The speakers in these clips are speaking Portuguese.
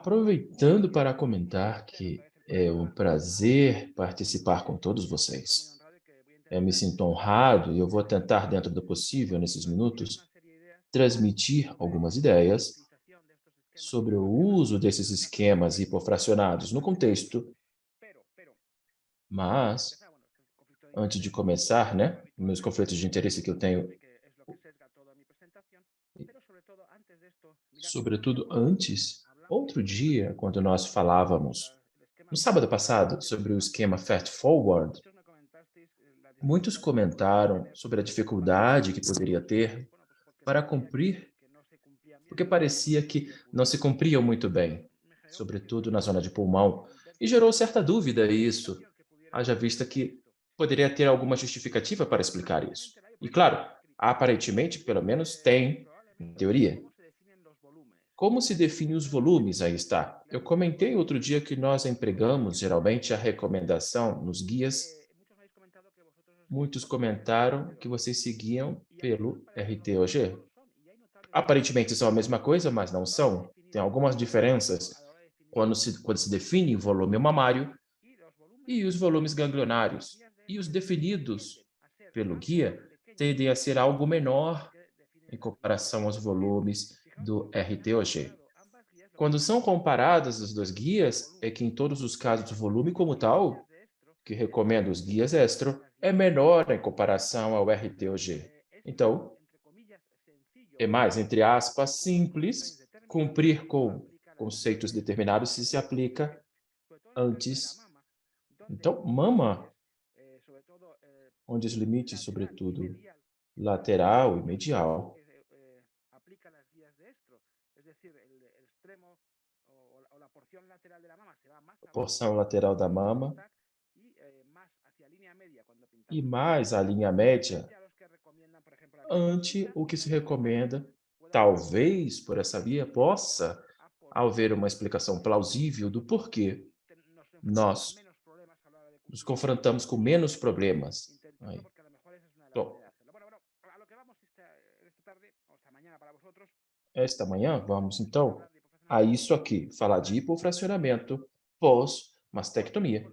Aproveitando para comentar que é um prazer participar com todos vocês. Eu me sinto honrado e eu vou tentar, dentro do possível, nesses minutos, transmitir algumas ideias sobre o uso desses esquemas hipofracionados no contexto, mas, antes de começar, né, meus conflitos de interesse que eu tenho, sobretudo antes, outro dia, quando nós falávamos, no sábado passado, sobre o esquema Fast Forward, muitos comentaram sobre a dificuldade que poderia ter para cumprir, porque parecia que não se cumpriam muito bem, sobretudo na zona de pulmão, e gerou certa dúvida isso, haja vista que poderia ter alguma justificativa para explicar isso. E claro, aparentemente, pelo menos, tem, em teoria. Como se define os volumes? Aí está. Eu comentei outro dia que nós empregamos geralmente a recomendação nos guias. Muitos comentaram que vocês seguiam pelo RTOG. Aparentemente são a mesma coisa, mas não são. Tem algumas diferenças quando se define volume mamário e os volumes ganglionários. E os definidos pelo guia tendem a ser algo menor em comparação aos volumes do RTOG. Quando são comparadas as duas guias, é que em todos os casos o volume como tal, que recomenda os guias Estro, é menor em comparação ao RTOG. Então, é mais, entre aspas, simples cumprir com conceitos determinados se aplica antes. Então, mama, onde os limites, sobretudo lateral e medial, a porção lateral da mama e mais a linha média ante o que se recomenda. Talvez por essa via possa haver uma explicação plausível do porquê nós nos confrontamos com menos problemas. Aí. Bom, esta manhã vamos então a isso aqui, falar de hipofracionamento pós-mastectomia.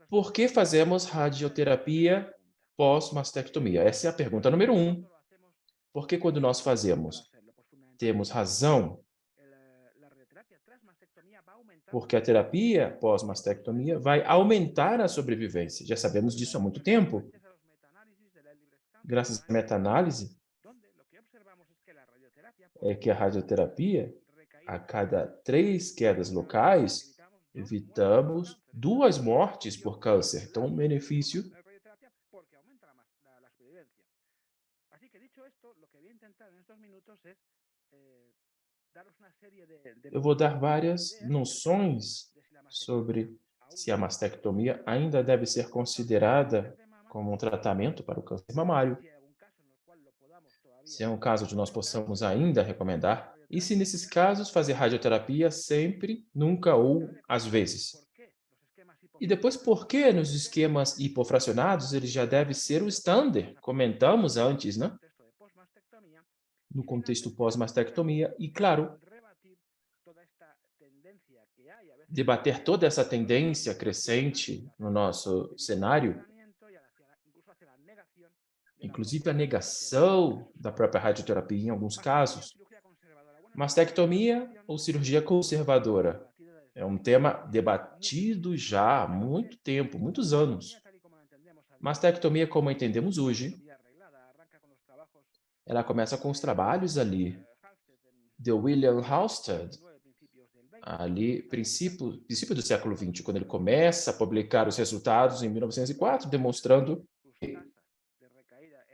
Por que fazemos radioterapia pós-mastectomia? Essa é a pergunta número 1. Porque quando nós fazemos, temos razão? Porque a terapia pós-mastectomia vai aumentar a sobrevivência. Já sabemos disso há muito tempo. Graças à meta-análise, é que a radioterapia, a cada 3 quedas locais, evitamos 2 mortes por câncer. Então, um benefício. Eu vou dar várias noções sobre se a mastectomia ainda deve ser considerada como um tratamento para o câncer mamário, se é um caso de nós possamos ainda recomendar, e se nesses casos fazer radioterapia sempre, nunca ou às vezes. E depois, por que nos esquemas hipofracionados ele já deve ser o standard? Comentamos antes, né? No contexto pós-mastectomia, e claro, debater toda essa tendência crescente no nosso cenário, inclusive a negação da própria radioterapia em alguns casos. Mastectomia ou cirurgia conservadora? É um tema debatido já há muito tempo, muitos anos. Mastectomia, como entendemos hoje, ela começa com os trabalhos ali de William Halsted, ali, princípio do século XX, quando ele começa a publicar os resultados em 1904, demonstrando que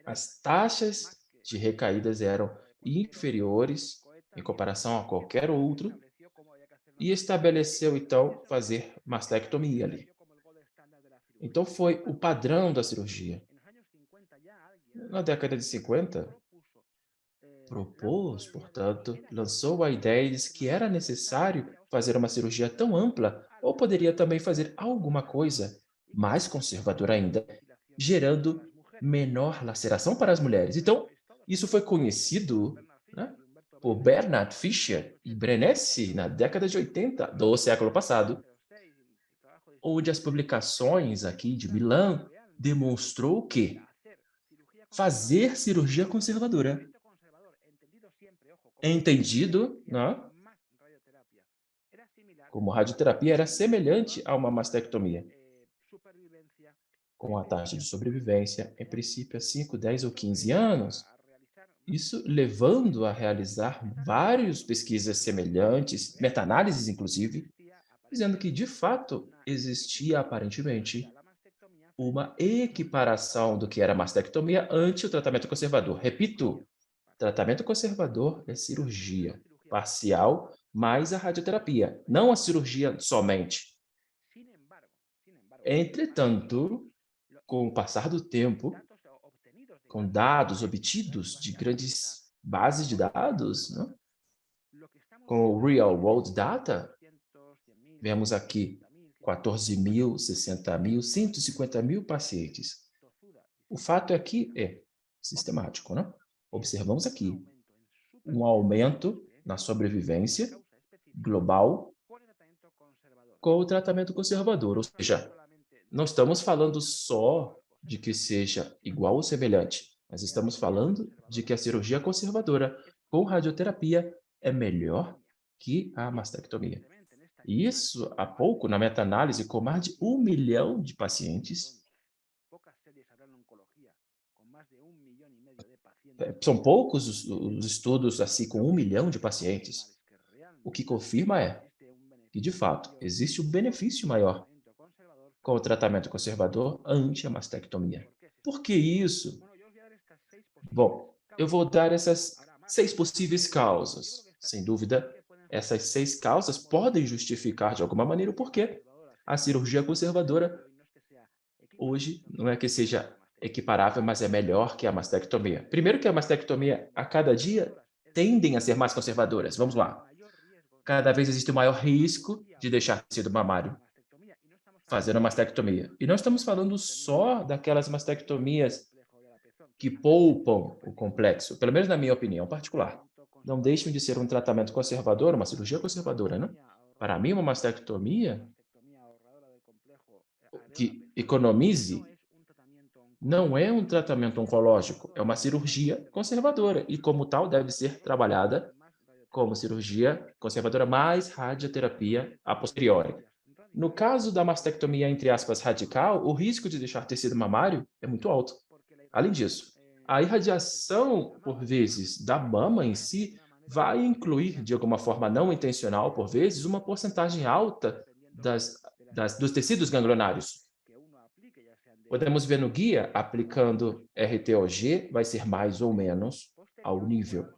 as taxas de recaídas eram inferiores em comparação a qualquer outro e estabeleceu, então, fazer mastectomia ali. Então, foi o padrão da cirurgia. Na década de 50, propôs, portanto, lançou a ideia de que era necessário fazer uma cirurgia tão ampla, ou poderia também fazer alguma coisa mais conservadora ainda, gerando menor laceração para as mulheres. Então, isso foi conhecido, né, por Bernard Fischer e Brenesse na década de 80 do século passado, onde as publicações aqui de Milão demonstrou que fazer cirurgia conservadora, entendido, né, como radioterapia, era semelhante a uma mastectomia, com a taxa de sobrevivência, em princípio, a 5, 10 ou 15 anos. Isso levando a realizar várias pesquisas semelhantes, meta-análises inclusive, dizendo que, de fato, existia aparentemente uma equiparação do que era mastectomia ante o tratamento conservador. Repito, tratamento conservador é cirurgia parcial mais a radioterapia, não a cirurgia somente. Entretanto, com o passar do tempo, com dados obtidos de grandes bases de dados, né, com o Real World Data, vemos aqui 14.000, 60.000, 150.000 pacientes. O fato é que é sistemático, né? Observamos aqui um aumento na sobrevivência global com o tratamento conservador, ou seja, não estamos falando só de que seja igual ou semelhante, mas estamos falando de que a cirurgia conservadora com radioterapia é melhor que a mastectomia. E isso há pouco, na meta-análise, com mais de 1 milhão de pacientes, são poucos os estudos assim com 1 milhão de pacientes. O que confirma é que, de fato, existe um benefício maior com o tratamento conservador ante a mastectomia. Por que isso? Bom, eu vou dar essas 6 possíveis causas. Sem dúvida, essas 6 causas podem justificar de alguma maneira o porquê a cirurgia conservadora hoje não é que seja equiparável, mas é melhor que a mastectomia. Primeiro que a mastectomia, a cada dia, tendem a ser mais conservadoras. Vamos lá. Cada vez existe um maior risco de deixar tecido mamário fazendo a mastectomia. E não estamos falando só daquelas mastectomias que poupam o complexo, pelo menos na minha opinião particular. Não deixam de ser um tratamento conservador, uma cirurgia conservadora, né? Para mim, uma mastectomia que economize não é um tratamento oncológico, é uma cirurgia conservadora e, como tal, deve ser trabalhada como cirurgia conservadora mais radioterapia a posteriori. No caso da mastectomia, entre aspas, radical, o risco de deixar tecido mamário é muito alto. Além disso, a irradiação, por vezes, da mama em si vai incluir, de alguma forma não intencional, por vezes, uma porcentagem alta dos tecidos ganglionários. Podemos ver no guia, aplicando RTOG, vai ser mais ou menos ao nível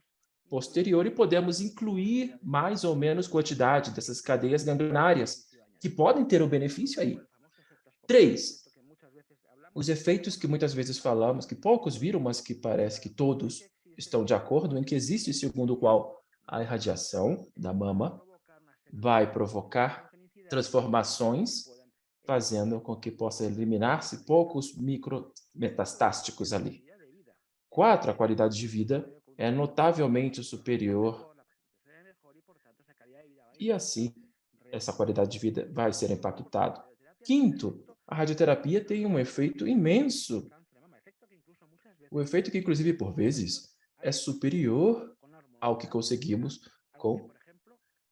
posterior e podemos incluir mais ou menos quantidade dessas cadeias ganglionárias, que podem ter o benefício aí. 3. Os efeitos que muitas vezes falamos, que poucos viram, mas que parece que todos estão de acordo, em que existe, segundo o qual a irradiação da mama vai provocar transformações, fazendo com que possa eliminar-se poucos micrometastásticos ali. 4. A qualidade de vida é notavelmente superior e, assim, essa qualidade de vida vai ser impactada. 5. A radioterapia tem um efeito imenso. O efeito que, inclusive, por vezes, é superior ao que conseguimos com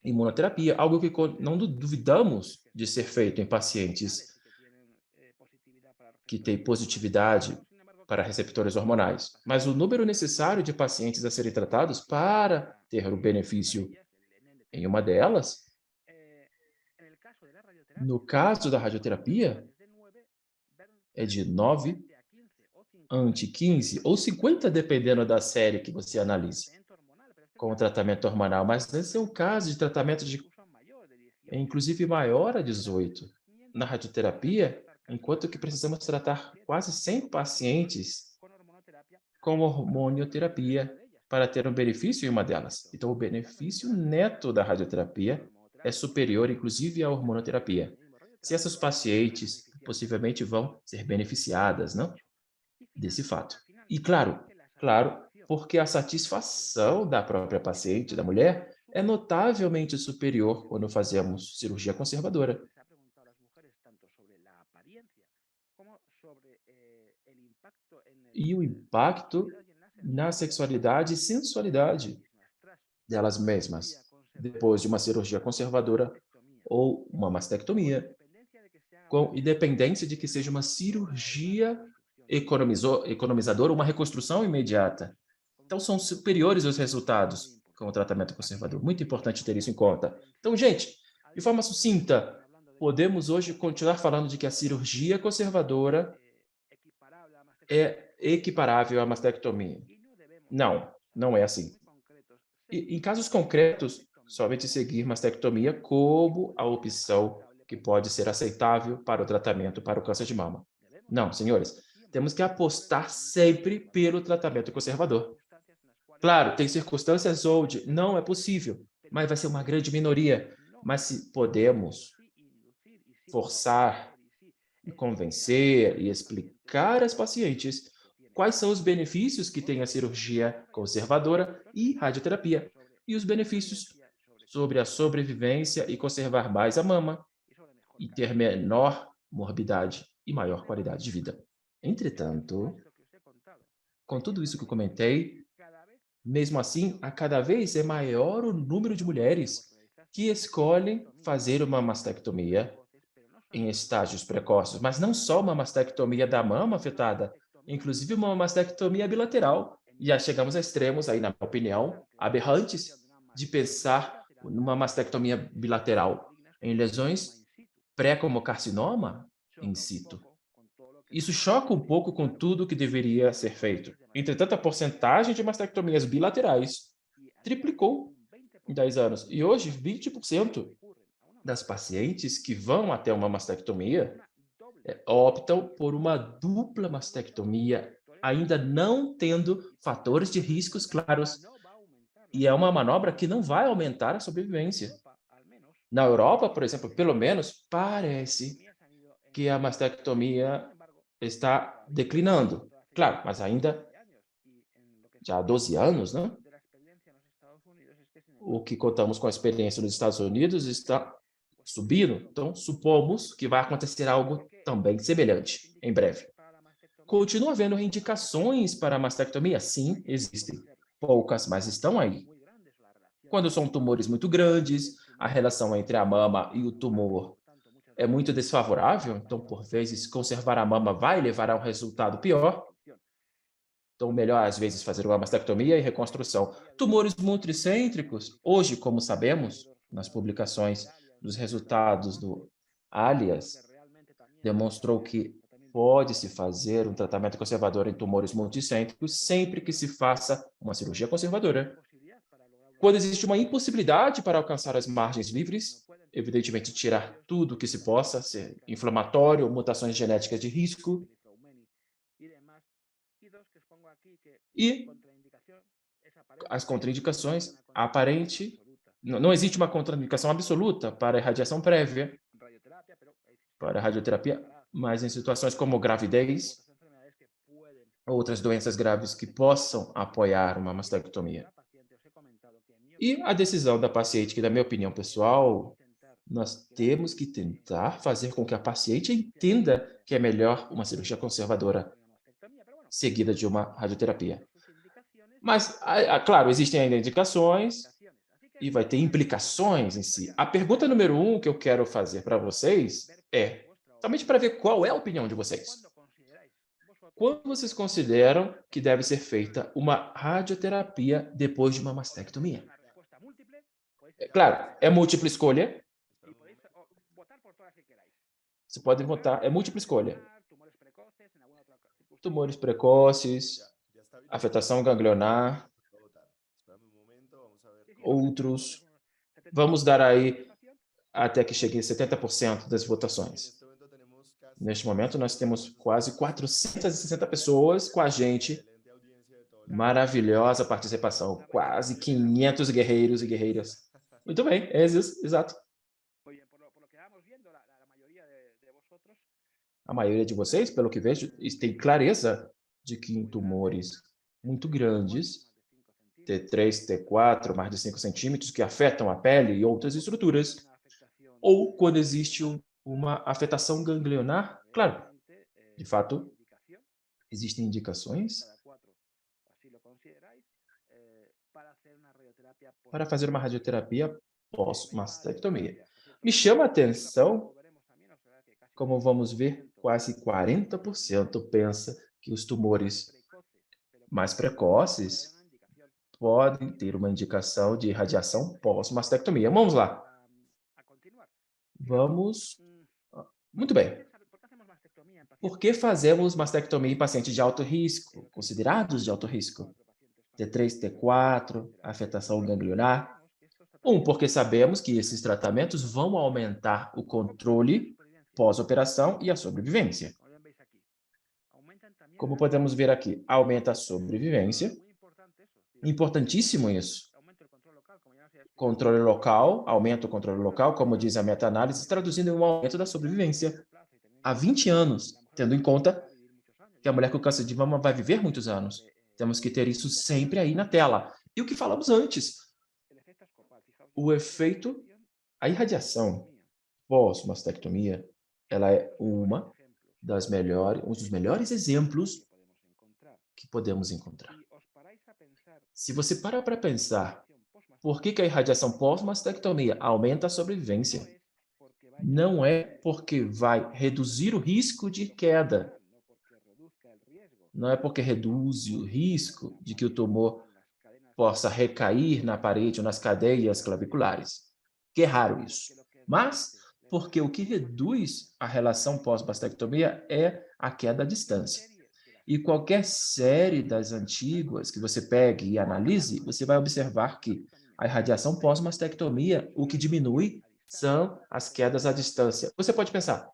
imunoterapia, algo que não duvidamos de ser feito em pacientes que têm positividade para receptores hormonais. Mas o número necessário de pacientes a serem tratados para ter o benefício em uma delas, no caso da radioterapia, é de 9 ante 15 ou 50, dependendo da série que você analise, com o tratamento hormonal. Mas esse é um caso de tratamento inclusive maior a 18. Na radioterapia, enquanto que precisamos tratar quase 100 pacientes com hormonioterapia para ter um benefício em uma delas. Então, o benefício neto da radioterapia é superior, inclusive, à hormonoterapia. Se essas pacientes possivelmente vão ser beneficiadas, não? Desse fato. E claro, porque a satisfação da própria paciente, da mulher, é notavelmente superior quando fazemos cirurgia conservadora. E o impacto na sexualidade e sensualidade delas mesmas, depois de uma cirurgia conservadora ou uma mastectomia, com independência de que seja uma cirurgia economizadora ou uma reconstrução imediata. Então, são superiores os resultados com o tratamento conservador. Muito importante ter isso em conta. Então, gente, de forma sucinta, podemos hoje continuar falando de que a cirurgia conservadora é equiparável à mastectomia. Não, não é assim. E, em casos concretos, somente seguir mastectomia como a opção que pode ser aceitável para o tratamento para o câncer de mama. Não, senhores, temos que apostar sempre pelo tratamento conservador. Claro, tem circunstâncias onde não é possível, mas vai ser uma grande minoria. Mas se podemos forçar e convencer e explicar às pacientes quais são os benefícios que tem a cirurgia conservadora e radioterapia, e os benefícios sobre a sobrevivência e conservar mais a mama e ter menor morbidade e maior qualidade de vida. Entretanto, com tudo isso que eu comentei, mesmo assim, a cada vez é maior o número de mulheres que escolhem fazer uma mastectomia em estágios precoces, mas não só uma mastectomia da mama afetada, inclusive uma mastectomia bilateral. E já chegamos a extremos aí, na minha opinião, aberrantes, de pensar numa mastectomia bilateral em lesões pré como carcinoma in situ. Isso choca um pouco com tudo que deveria ser feito. Entretanto, a porcentagem de mastectomias bilaterais triplicou em 10 anos. E hoje, 20% das pacientes que vão até uma mastectomia optam por uma dupla mastectomia, ainda não tendo fatores de riscos claros. E é uma manobra que não vai aumentar a sobrevivência. Na Europa, por exemplo, pelo menos parece que a mastectomia está declinando. Claro, mas ainda já há 12 anos, né? O que contamos com a experiência nos Estados Unidos está subindo. Então, supomos que vai acontecer algo também semelhante em breve. Continua havendo indicações para a mastectomia? Sim, existem. Poucas, mas estão aí. Quando são tumores muito grandes, a relação entre a mama e o tumor é muito desfavorável, então, por vezes, conservar a mama vai levar a um resultado pior. Então, melhor, às vezes, fazer uma mastectomia e reconstrução. Tumores multicêntricos, hoje, como sabemos, nas publicações dos resultados do Alias, demonstrou que pode-se fazer um tratamento conservador em tumores multicêntricos sempre que se faça uma cirurgia conservadora. Quando existe uma impossibilidade para alcançar as margens livres, evidentemente tirar tudo que se possa, ser inflamatório, mutações genéticas de risco, e as contraindicações aparente, não existe uma contraindicação absoluta para a irradiação prévia, para a radioterapia, mas em situações como gravidez, outras doenças graves que possam apoiar uma mastectomia. E a decisão da paciente, que na minha opinião pessoal, nós temos que tentar fazer com que a paciente entenda que é melhor uma cirurgia conservadora seguida de uma radioterapia. Mas, claro, existem ainda indicações e vai ter implicações em si. A pergunta número um que eu quero fazer para vocês é, somente para ver qual é a opinião de vocês. Quando vocês consideram que deve ser feita uma radioterapia depois de uma mastectomia? É claro, é múltipla escolha. Você pode votar, é múltipla escolha. Tumores precoces, afetação ganglionar, outros. Vamos dar aí até que chegue a 70% das votações. Neste momento, nós temos quase 460 pessoas com a gente. Maravilhosa participação. Quase 500 guerreiros e guerreiras. Muito bem, é isso, exato. A maioria de vocês, pelo que vejo, tem clareza de que em tumores muito grandes, T3, T4, mais de 5 centímetros, que afetam a pele e outras estruturas, ou quando existe uma afetação ganglionar, claro, de fato, existem indicações para fazer uma radioterapia pós-mastectomia. Me chama a atenção, como vamos ver, quase 40% pensa que os tumores mais precoces podem ter uma indicação de radiação pós-mastectomia. Vamos lá. Vamos. Muito bem. Por que fazemos mastectomia em pacientes de alto risco, considerados de alto risco? T3, T4, afetação ganglionar. Porque sabemos que esses tratamentos vão aumentar o controle pós-operação e a sobrevivência. Como podemos ver aqui, aumenta a sobrevivência. Importantíssimo isso. Controle local, aumenta o controle local, como diz a meta-análise, traduzindo em um aumento da sobrevivência há 20 anos, tendo em conta que a mulher com câncer de mama vai viver muitos anos. Temos que ter isso sempre aí na tela. E o que falamos antes, o efeito, a irradiação pós-mastectomia, ela é um dos melhores exemplos que podemos encontrar. Se você parar para pensar, por que a irradiação pós-mastectomia aumenta a sobrevivência? Não é porque vai reduzir o risco de queda, não é porque reduz o risco de que o tumor possa recair na parede ou nas cadeias claviculares, que é raro isso. Mas porque o que reduz a relação pós-mastectomia é a queda à distância. E qualquer série das antigas que você pegue e analise, você vai observar que a irradiação pós-mastectomia, o que diminui são as quedas à distância. Você pode pensar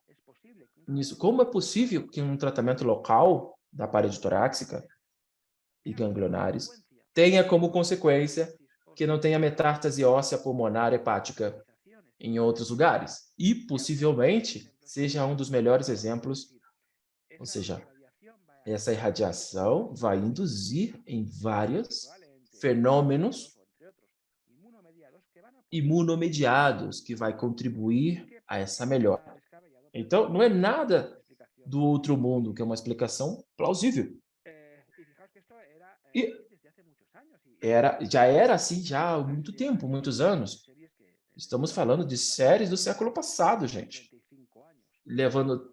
nisso, como é possível que um tratamento local da parede torácica e ganglionares tenha como consequência que não tenha metástase óssea pulmonar hepática em outros lugares? E possivelmente seja um dos melhores exemplos, ou seja, essa irradiação vai induzir em vários fenômenos imunomediados que vai contribuir a essa melhora. Então, não é nada do outro mundo, que é uma explicação plausível. E já era assim já há muito tempo, muitos anos. Estamos falando de séries do século passado, gente. Levando,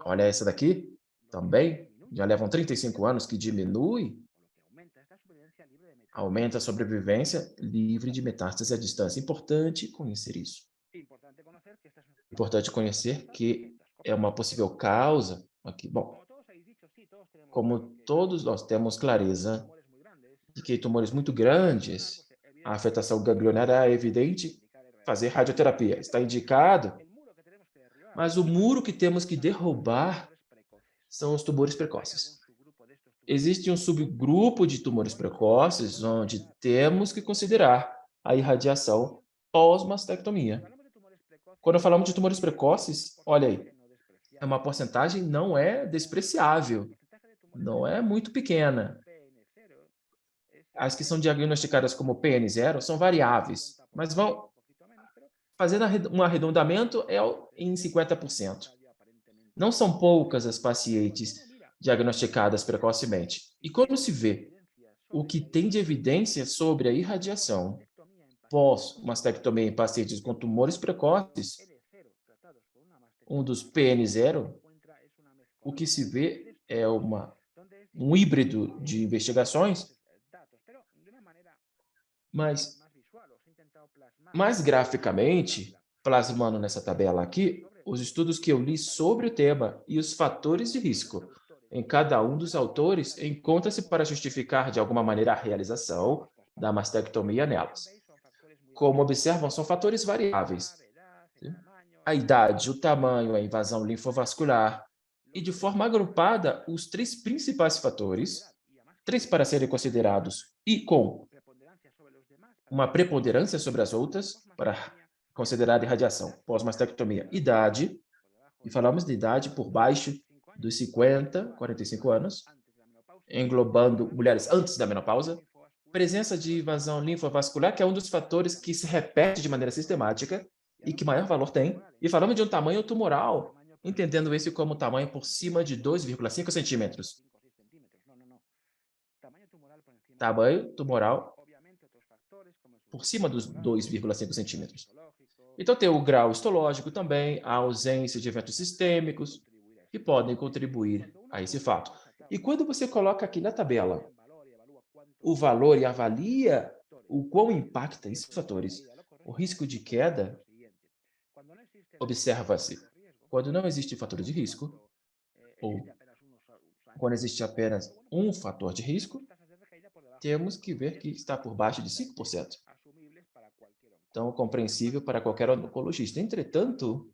olha essa daqui, também, já levam 35 anos que diminui, aumenta a sobrevivência livre de metástase à distância. Importante conhecer isso. Importante conhecer que é uma possível causa aqui. Bom, como todos nós temos clareza de que tumores muito grandes, a afetação ganglionar é evidente, fazer radioterapia está indicado, mas o muro que temos que derrubar são os tumores precoces. Existe um subgrupo de tumores precoces onde temos que considerar a irradiação pós-mastectomia. Quando falamos de tumores precoces, olha aí, é uma porcentagem não é despreciável, não é muito pequena. As que são diagnosticadas como PN0 são variáveis, mas vão fazendo um arredondamento em 50%. Não são poucas as pacientes diagnosticadas precocemente. E quando se vê o que tem de evidência sobre a irradiação pós-mastectomia em pacientes com tumores precoces, um dos PN0, o que se vê é um híbrido de investigações, mas mais graficamente, plasmando nessa tabela aqui, os estudos que eu li sobre o tema e os fatores de risco em cada um dos autores encontra-se para justificar de alguma maneira a realização da mastectomia nelas. Como observam, são fatores variáveis. Sim? A idade, o tamanho, a invasão linfovascular e, de forma agrupada, os três principais fatores, três para serem considerados e com uma preponderância sobre as outras, para considerar irradiação pós-mastectomia, idade, e falamos de idade por baixo dos 50, 45 anos, englobando mulheres antes da menopausa, presença de invasão linfovascular, que é um dos fatores que se repete de maneira sistemática e que maior valor tem, e falando de um tamanho tumoral, entendendo esse como tamanho por cima de 2,5 centímetros. Tamanho tumoral por cima dos 2,5 centímetros. Então, tem o grau histológico também, a ausência de eventos sistêmicos, que podem contribuir a esse fato. E quando você coloca aqui na tabela o valor e avalia o quão impacta esses fatores, o risco de queda, observa-se, quando não existe fator de risco, ou quando existe apenas um fator de risco, temos que ver que está por baixo de 5%. Então, compreensível para qualquer oncologista. Entretanto,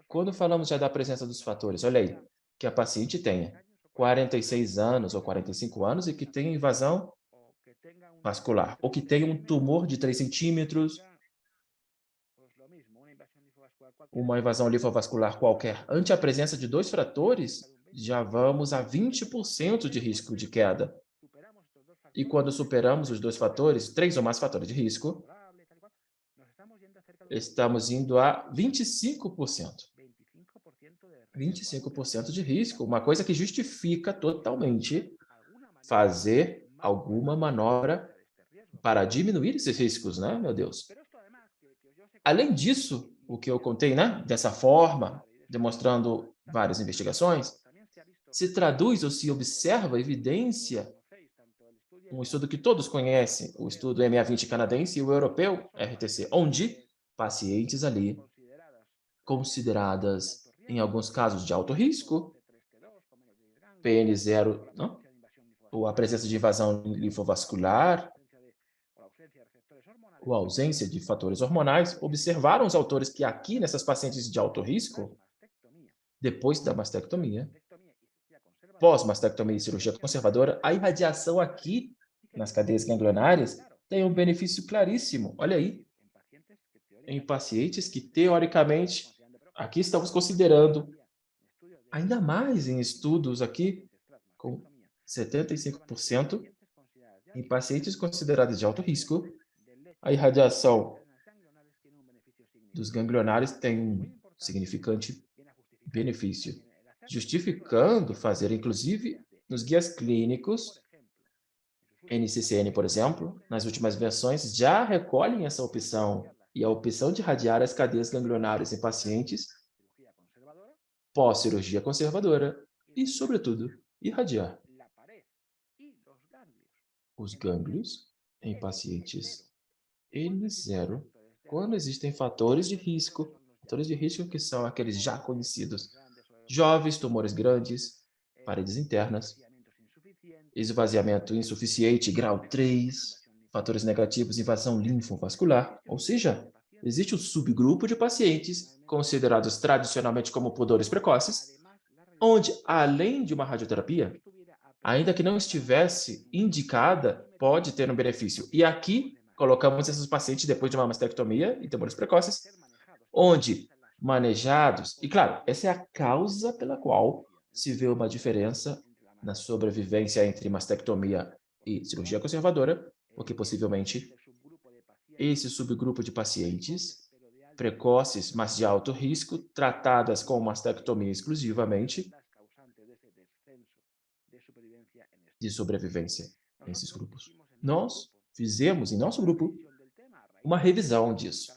quando falamos já da presença dos fatores, olha aí, que a paciente tenha 46 anos ou 45 anos e que tenha invasão vascular, ou que tenha um tumor de 3 centímetros, uma invasão linfovascular qualquer, ante a presença de dois fatores, já vamos a 20% de risco de queda. E quando superamos os dois fatores, três ou mais fatores de risco, estamos indo a 25%. 25% de risco, uma coisa que justifica totalmente fazer alguma manobra para diminuir esses riscos, né, meu Deus? Além disso, o que eu contei, né, dessa forma, demonstrando várias investigações, se traduz ou se observa evidência, um estudo que todos conhecem, o estudo MA20 canadense e o europeu, RTC, onde pacientes ali consideradas, em alguns casos, de alto risco, PN0, não? Ou a presença de invasão linfovascular, ou a ausência de fatores hormonais, observaram os autores que aqui, nessas pacientes de alto risco, depois da mastectomia, pós-mastectomia e cirurgia conservadora, a irradiação aqui, nas cadeias ganglionares, tem um benefício claríssimo. Olha aí, em pacientes que, teoricamente, aqui estamos considerando, ainda mais em estudos aqui, com 75% em pacientes considerados de alto risco, a irradiação dos ganglionares tem um significante benefício, justificando fazer, inclusive, nos guias clínicos, NCCN, por exemplo, nas últimas versões, já recolhem essa opção, e a opção de irradiar as cadeias ganglionares em pacientes pós-cirurgia conservadora e, sobretudo, irradiar os gânglios em pacientes N0 quando existem fatores de risco que são aqueles já conhecidos, jovens, tumores grandes, paredes internas, esvaziamento insuficiente, grau 3, fatores negativos, invasão linfovascular, ou seja, existe um subgrupo de pacientes considerados tradicionalmente como pudores precoces, onde, além de uma radioterapia, ainda que não estivesse indicada, pode ter um benefício. E aqui, colocamos esses pacientes depois de uma mastectomia e tumores precoces, onde manejados, e claro, essa é a causa pela qual se vê uma diferença na sobrevivência entre mastectomia e cirurgia conservadora, porque possivelmente esse subgrupo de pacientes precoces, mas de alto risco, tratadas com mastectomia exclusivamente, de sobrevivência nesses grupos. Nós fizemos, em nosso grupo, uma revisão disso,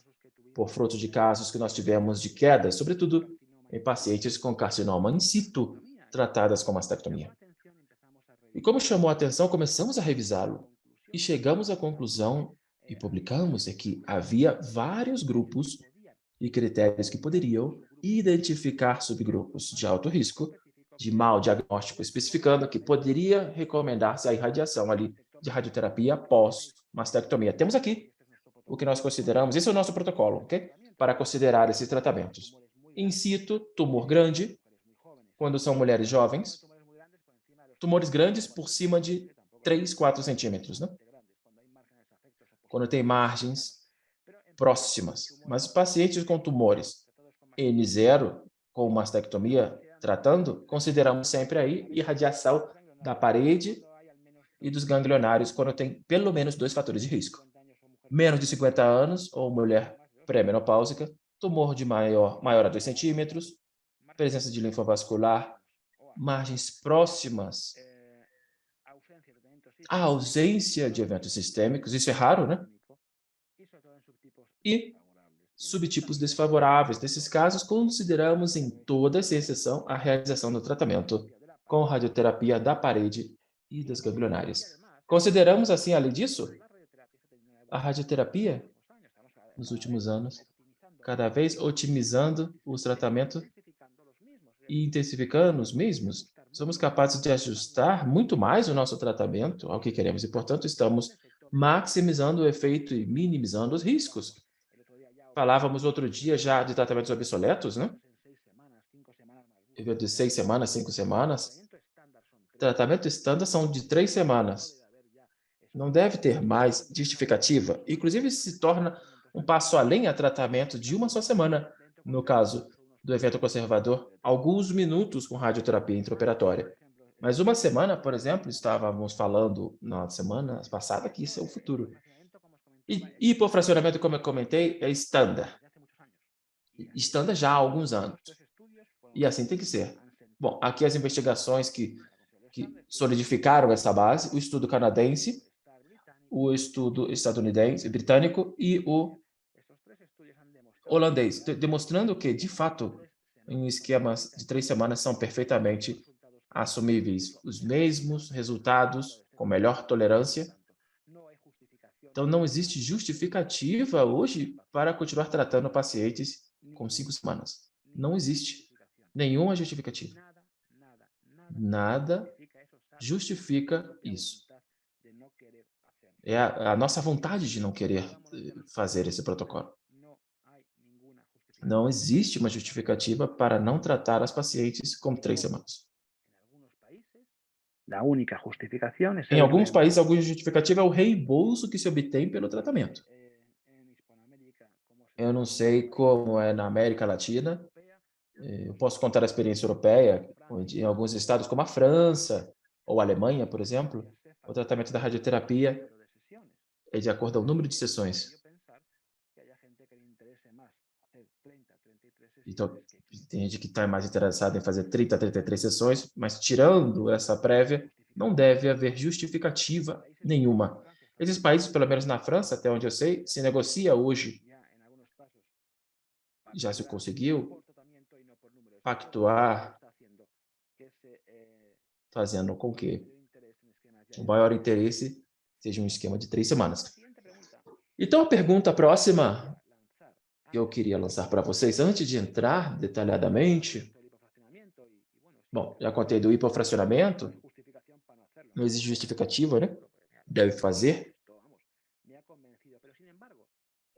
por fruto de casos que nós tivemos de queda, sobretudo em pacientes com carcinoma in situ, tratadas com mastectomia. E como chamou a atenção, começamos a revisá-lo e chegamos à conclusão, e publicamos, é que havia vários grupos e critérios que poderiam identificar subgrupos de alto risco, de mau diagnóstico, especificando que poderia recomendar-se a irradiação ali de radioterapia após mastectomia. Temos aqui o que nós consideramos, esse é o nosso protocolo, ok? Para considerar esses tratamentos. In situ, tumor grande, quando são mulheres jovens, tumores grandes por cima de 3, 4 centímetros, né? Quando tem margens próximas. Mas pacientes com tumores N0, com mastectomia, tratando, consideramos sempre aí irradiação da parede e dos ganglionários quando tem pelo menos 2 fatores de risco. Menos de 50 anos ou mulher pré-menopáusica, tumor de maior a 2 centímetros, presença de linfovascular, margens próximas à ausência de eventos sistêmicos, isso é raro, né? E subtipos desfavoráveis. Nesses casos, consideramos em toda sem exceção a realização do tratamento com radioterapia da parede e das ganglionárias. Consideramos, assim, além disso, a radioterapia nos últimos anos, cada vez otimizando os tratamentos e intensificando os mesmos. Somos capazes de ajustar muito mais o nosso tratamento ao que queremos e, portanto, estamos maximizando o efeito e minimizando os riscos. Falávamos outro dia já de tratamentos obsoletos, né? De 6 semanas, 5 semanas. Tratamento estándar são de 3 semanas. Não deve ter mais justificativa. Inclusive, se torna um passo além a tratamento de uma só semana. No caso do evento conservador, alguns minutos com radioterapia intraoperatória. Mas uma semana, por exemplo, estávamos falando na semana passada que isso é o futuro. E hipofracionamento, como eu comentei, é estándar. Estándar já há alguns anos. E assim tem que ser. Bom, aqui as investigações que solidificaram essa base, o estudo canadense, o estudo estadunidense, britânico e o holandês, demonstrando que, de fato, em esquemas de 3 semanas são perfeitamente assumíveis os mesmos resultados, com melhor tolerância. Então, não existe justificativa hoje para continuar tratando pacientes com 5 semanas. Não existe nenhuma justificativa. Nada justifica isso. É a nossa vontade de não querer fazer esse protocolo. Não existe uma justificativa para não tratar as pacientes com 3 semanas. Em alguns países, a justificativa é o reembolso que se obtém pelo tratamento. Eu não sei como é na América Latina. Eu posso contar a experiência europeia, onde em alguns estados como a França ou a Alemanha, por exemplo, o tratamento da radioterapia é de acordo ao número de sessões. Então, tem gente que está mais interessada em fazer 30 a 33 sessões, mas tirando essa prévia, não deve haver justificativa nenhuma. Esses países, pelo menos na França, até onde eu sei, se negocia hoje, já se conseguiu pactuar, fazendo com que o maior interesse seja um esquema de 3 semanas. Então, a pergunta próxima que eu queria lançar para vocês, antes de entrar detalhadamente, bom, já contei do hipofracionamento, não existe justificativa, né? Deve fazer.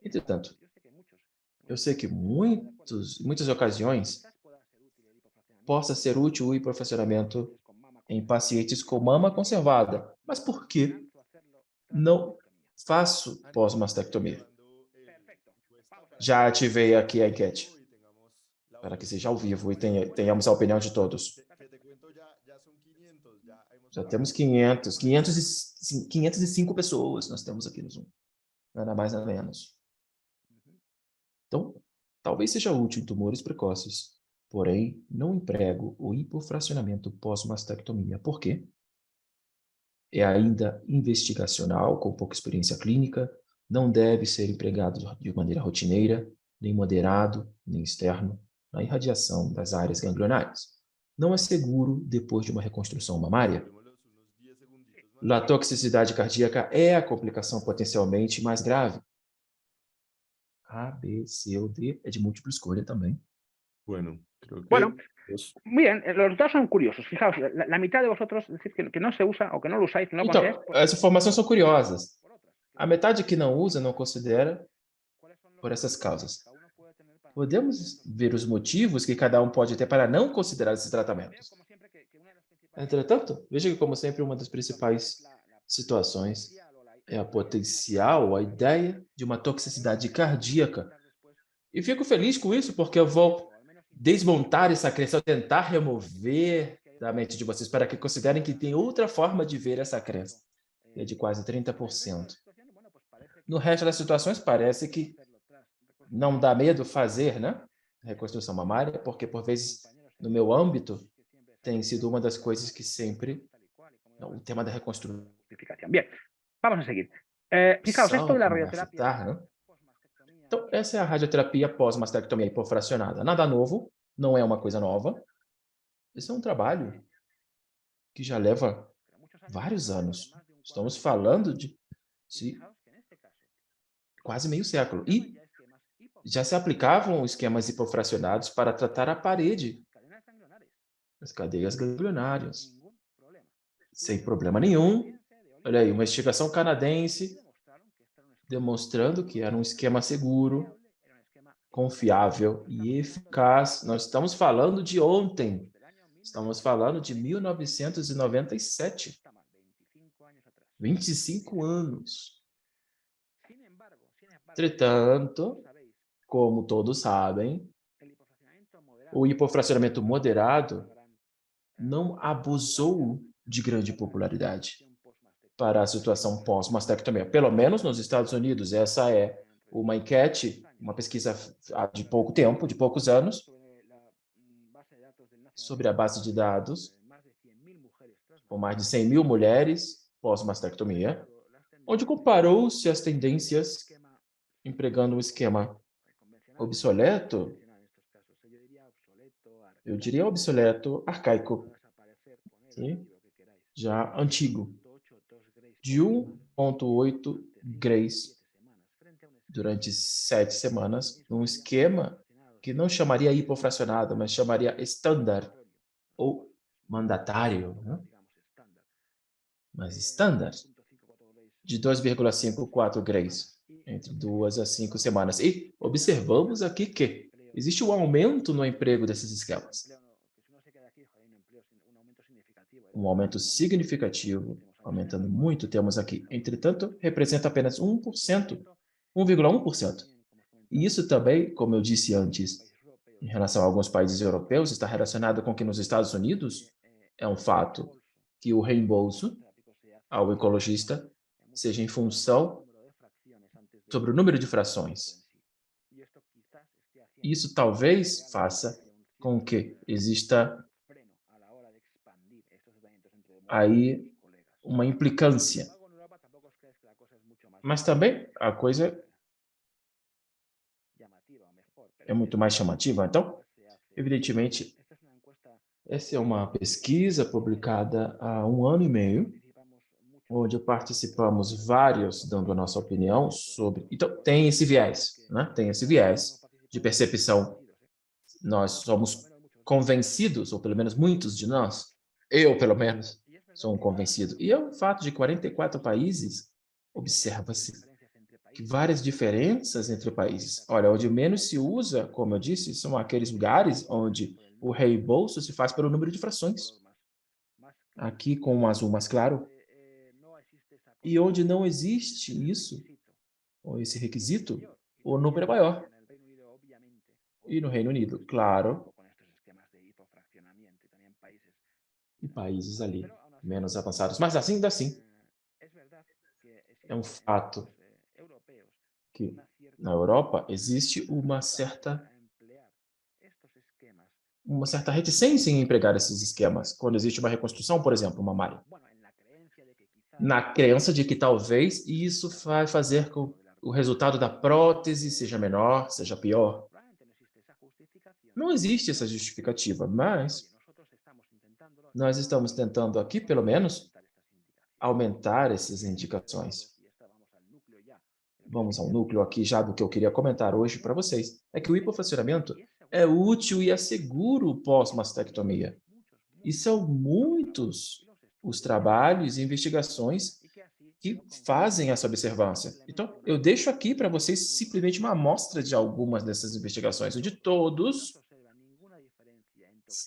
Entretanto, eu sei que muitas ocasiões possa ser útil o hipofracionamento em pacientes com mama conservada. Mas por que não faço pós-mastectomia? Já ativei aqui a enquete, para que seja ao vivo e tenhamos a opinião de todos. Já temos 505 pessoas nós temos aqui no Zoom. Nada mais, nada menos. Então, talvez seja útil em tumores precoces, porém, não emprego o hipofracionamento pós-mastectomia. Por quê? É ainda investigacional, com pouca experiência clínica, não deve ser empregado de maneira rotineira, nem moderado, nem externo, na irradiação das áreas ganglionares. Não é seguro depois de uma reconstrução mamária. A toxicidade cardíaca é a complicação potencialmente mais grave. A, B, C ou D é de múltipla escolha também. Bueno, creo que Bueno, muy bien, los resultados son curiosos. Fijaos, la mitad de vosotros decís que no se usa o que no lo usáis, no Então, consideráis. as informações são curiosas. A metade que não usa não considera por essas causas. Podemos ver os motivos que cada um pode ter para não considerar esses tratamentos. Entretanto, veja que, como sempre, uma das principais situações é a potencial, a ideia de uma toxicidade cardíaca. E fico feliz com isso, porque eu vou desmontar essa crença, tentar remover da mente de vocês para que considerem que tem outra forma de ver essa crença, que é de quase 30%. No resto das situações, parece que não dá medo fazer, né? Reconstrução mamária, porque por vezes no meu âmbito tem sido uma das coisas que sempre o tema da reconstrução Bien, vamos a seguir. Fijaos, esto de la como vai radioterapia. afetar, né? Então, essa é a radioterapia pós-mastectomia hipofracionada. Nada novo, não é uma coisa nova. Esse é um trabalho que já leva vários anos. Estamos falando de quase meio século. E já se aplicavam esquemas hipofracionados para tratar a parede, as cadeias ganglionárias, sem problema nenhum. Olha aí, uma investigação canadense demonstrando que era um esquema seguro, confiável e eficaz. Nós estamos falando de ontem. Estamos falando de 1997. 25 anos. Entretanto, como todos sabem, o hipofracionamento moderado não abusou de grande popularidade para a situação pós-mastectomia. Pelo menos nos Estados Unidos, essa é uma enquete, uma pesquisa de pouco tempo, de poucos anos, sobre a base de dados, com mais de 100 mil mulheres pós-mastectomia, onde comparou-se as tendências empregando um esquema obsoleto, eu diria obsoleto, arcaico, sim? Já antigo, de 1,8 grays durante 7 semanas, num esquema que não chamaria hipofracionado, mas chamaria standard ou mandatário, né? Mas standard, de 2,54 grays, entre 2 a 5 semanas. E observamos aqui que existe um aumento no emprego desses esquemas. Um aumento significativo, aumentando muito, temos aqui. Entretanto, representa apenas 1%, 1,1%. E isso também, como eu disse antes, em relação a alguns países europeus, está relacionado com que nos Estados Unidos é um fato que o reembolso ao ecologista seja em função sobre o número de frações. Isso talvez faça com que exista aí uma implicância. Mas também a coisa é muito mais chamativa. Então, evidentemente, essa é uma pesquisa publicada há 1 ano e meio, onde participamos vários dando a nossa opinião sobre... Então, tem esse viés, né? Tem esse viés de percepção. Nós somos convencidos, ou pelo menos muitos de nós, eu pelo menos, sou um convencido. E é um fato de 44 países, observa-se que várias diferenças entre países. Olha, onde menos se usa, como eu disse, são aqueles lugares onde o reembolso se faz pelo número de frações. Aqui com um azul mais claro. E onde não existe isso, ou esse requisito, o número é maior. E no Reino Unido, claro, e países ali menos avançados. Mas assim, ainda assim, é um fato que na Europa existe uma certa reticência em empregar esses esquemas, quando existe uma reconstrução, por exemplo, mamária. Na crença de que talvez isso vai fazer com que o resultado da prótese seja menor, seja pior. Não existe essa justificativa, mas nós estamos tentando aqui, pelo menos, aumentar essas indicações. Vamos ao núcleo aqui já do que eu queria comentar hoje para vocês. É que o hipofracionamento é útil e é seguro pós-mastectomia. E são muitos os trabalhos e investigações que fazem essa observância. Então, eu deixo aqui para vocês simplesmente uma amostra de algumas dessas investigações. O de todos,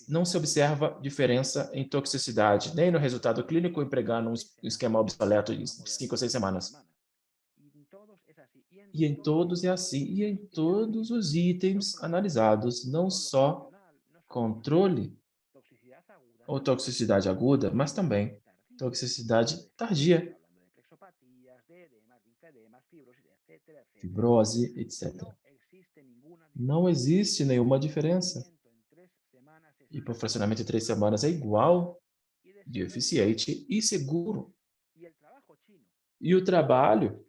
não se observa diferença em toxicidade, nem no resultado clínico empregando um esquema obsoleto de 5 ou 6 semanas. E em todos é assim, e em todos os itens analisados, não só controle ou toxicidade aguda, mas também toxicidade tardia, fibrose, etc. Não existe nenhuma diferença. Hiperfracionamento em 3 semanas é igual de eficiente e seguro. E o trabalho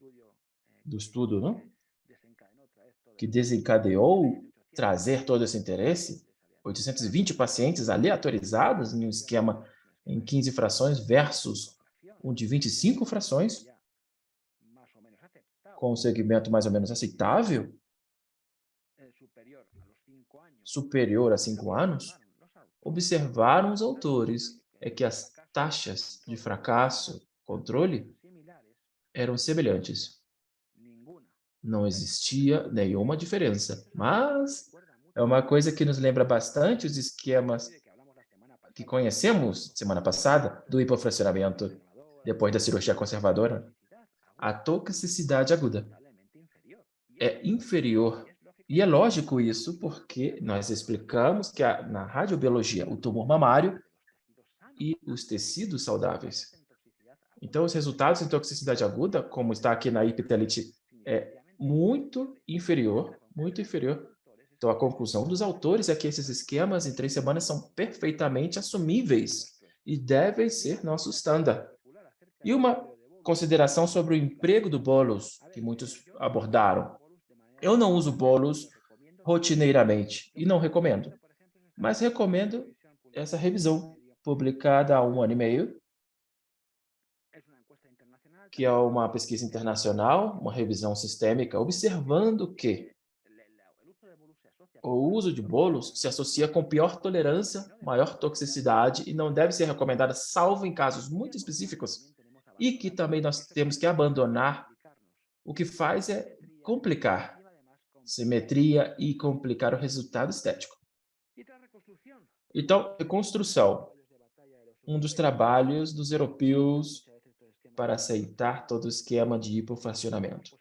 do estudo, não? Que desencadeou trazer todo esse interesse, 820 pacientes aleatorizados em um esquema em 15 frações versus um de 25 frações, com um segmento mais ou menos aceitável, superior a 5 anos, observaram os autores é que as taxas de fracasso, controle, eram semelhantes. Não existia nenhuma diferença, mas é uma coisa que nos lembra bastante os esquemas que conhecemos semana passada do hipofracionamento depois da cirurgia conservadora. A toxicidade aguda é inferior. E é lógico isso porque nós explicamos que na radiobiologia o tumor mamário e os tecidos saudáveis. Então, os resultados em toxicidade aguda, como está aqui na hipitelite, é muito inferior, muito inferior. Então, a conclusão dos autores é que esses esquemas em 3 semanas são perfeitamente assumíveis e devem ser nosso standard. E uma consideração sobre o emprego do bolos, que muitos abordaram. Eu não uso bolos rotineiramente e não recomendo, mas recomendo essa revisão publicada há 1 ano e meio, que é uma pesquisa internacional, uma revisão sistêmica, observando que o uso de bolos se associa com pior tolerância, maior toxicidade e não deve ser recomendada salvo em casos muito específicos e que também nós temos que abandonar. O que faz é complicar simetria e complicar o resultado estético. Então, reconstrução, um dos trabalhos dos europeus para aceitar todo o esquema de hipofracionamento.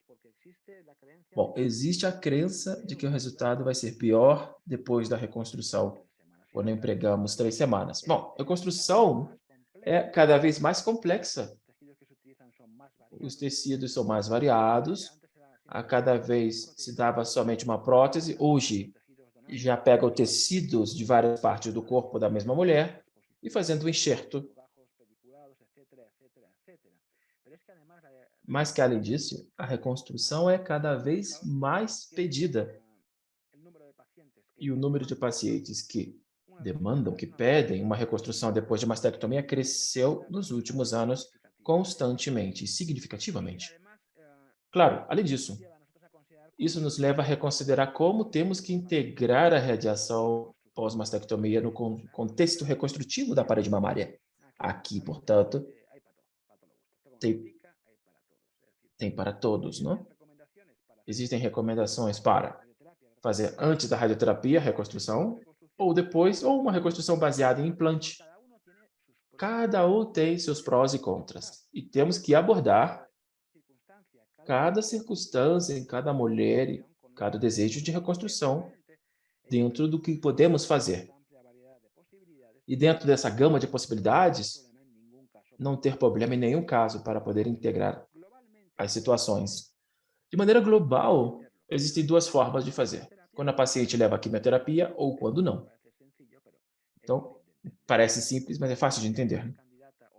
Bom, existe a crença de que o resultado vai ser pior depois da reconstrução, quando empregamos 3 semanas. Bom, a reconstrução é cada vez mais complexa. Os tecidos são mais variados, a cada vez se dava somente uma prótese, hoje já pega os tecidos de várias partes do corpo da mesma mulher e fazendo o enxerto. Mas que, além disso, a reconstrução é cada vez mais pedida. E o número de pacientes que demandam, que pedem uma reconstrução depois de mastectomia cresceu nos últimos anos constantemente e significativamente. Claro, além disso, isso nos leva a reconsiderar como temos que integrar a radiação pós-mastectomia no contexto reconstrutivo da parede mamária. Aqui, portanto, tem para todos, não? Existem recomendações para fazer antes da radioterapia, reconstrução, ou depois, ou uma reconstrução baseada em implante. Cada um tem seus prós e contras, e temos que abordar cada circunstância em cada mulher e cada desejo de reconstrução dentro do que podemos fazer. E dentro dessa gama de possibilidades, não ter problema em nenhum caso para poder integrar as situações. De maneira global, existem 2 formas de fazer. Quando a paciente leva a quimioterapia ou quando não. Então, parece simples, mas é fácil de entender, né?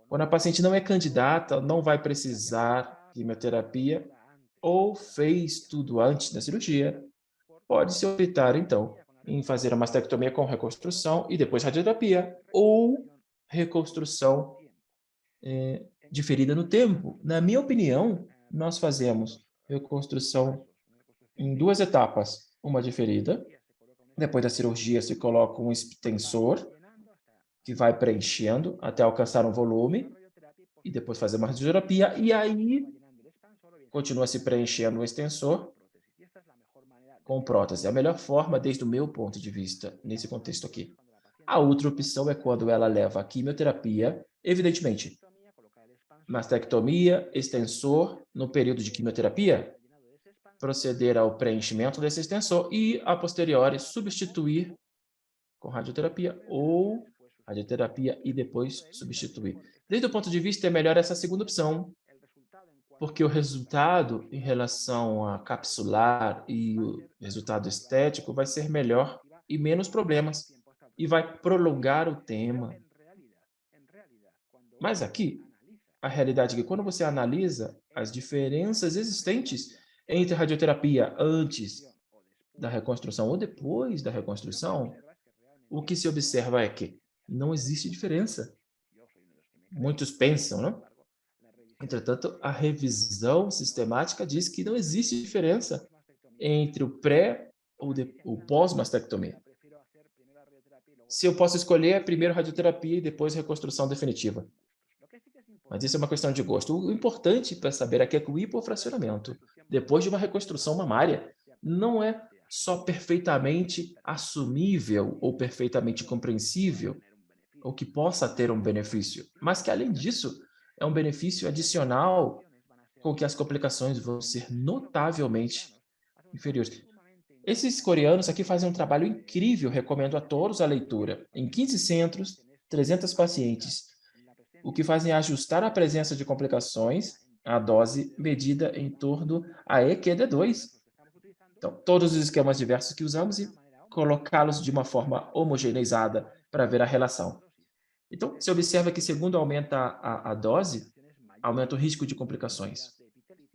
Quando a paciente não é candidata, não vai precisar quimioterapia ou fez tudo antes da cirurgia, pode-se optar, então, em fazer a mastectomia com reconstrução e depois radioterapia ou reconstrução diferida no tempo. Na minha opinião, nós fazemos reconstrução em 2 etapas, uma diferida. Depois da cirurgia, se coloca um extensor que vai preenchendo até alcançar um volume e depois fazer uma radioterapia e aí continua se preenchendo o extensor com prótese. É a melhor forma desde o meu ponto de vista nesse contexto aqui. A outra opção é quando ela leva a quimioterapia, evidentemente, mastectomia, extensor no período de quimioterapia, proceder ao preenchimento desse extensor e, a posteriori, substituir com radioterapia ou radioterapia e depois substituir. Desde o ponto de vista, é melhor essa segunda opção, porque o resultado em relação a capsular e o resultado estético vai ser melhor e menos problemas, e vai prolongar o tema. Mas aqui, a realidade é que quando você analisa as diferenças existentes entre a radioterapia antes da reconstrução ou depois da reconstrução, o que se observa é que não existe diferença. Muitos pensam, não? Entretanto, a revisão sistemática diz que não existe diferença entre o pré ou o pós-mastectomia. Se eu posso escolher, primeiro radioterapia e depois reconstrução definitiva. Mas isso é uma questão de gosto. O importante para saber aqui é que o hipofracionamento, depois de uma reconstrução mamária, não é só perfeitamente assumível ou perfeitamente compreensível, ou que possa ter um benefício, mas que, além disso, é um benefício adicional com que as complicações vão ser notavelmente inferiores. Esses coreanos aqui fazem um trabalho incrível, recomendo a todos a leitura. Em 15 centros, 300 pacientes, o que fazem é ajustar a presença de complicações à dose medida em torno a EQD2. Então, todos os esquemas diversos que usamos e colocá-los de uma forma homogeneizada para ver a relação. Então, se observa que, segundo aumenta a dose, aumenta o risco de complicações.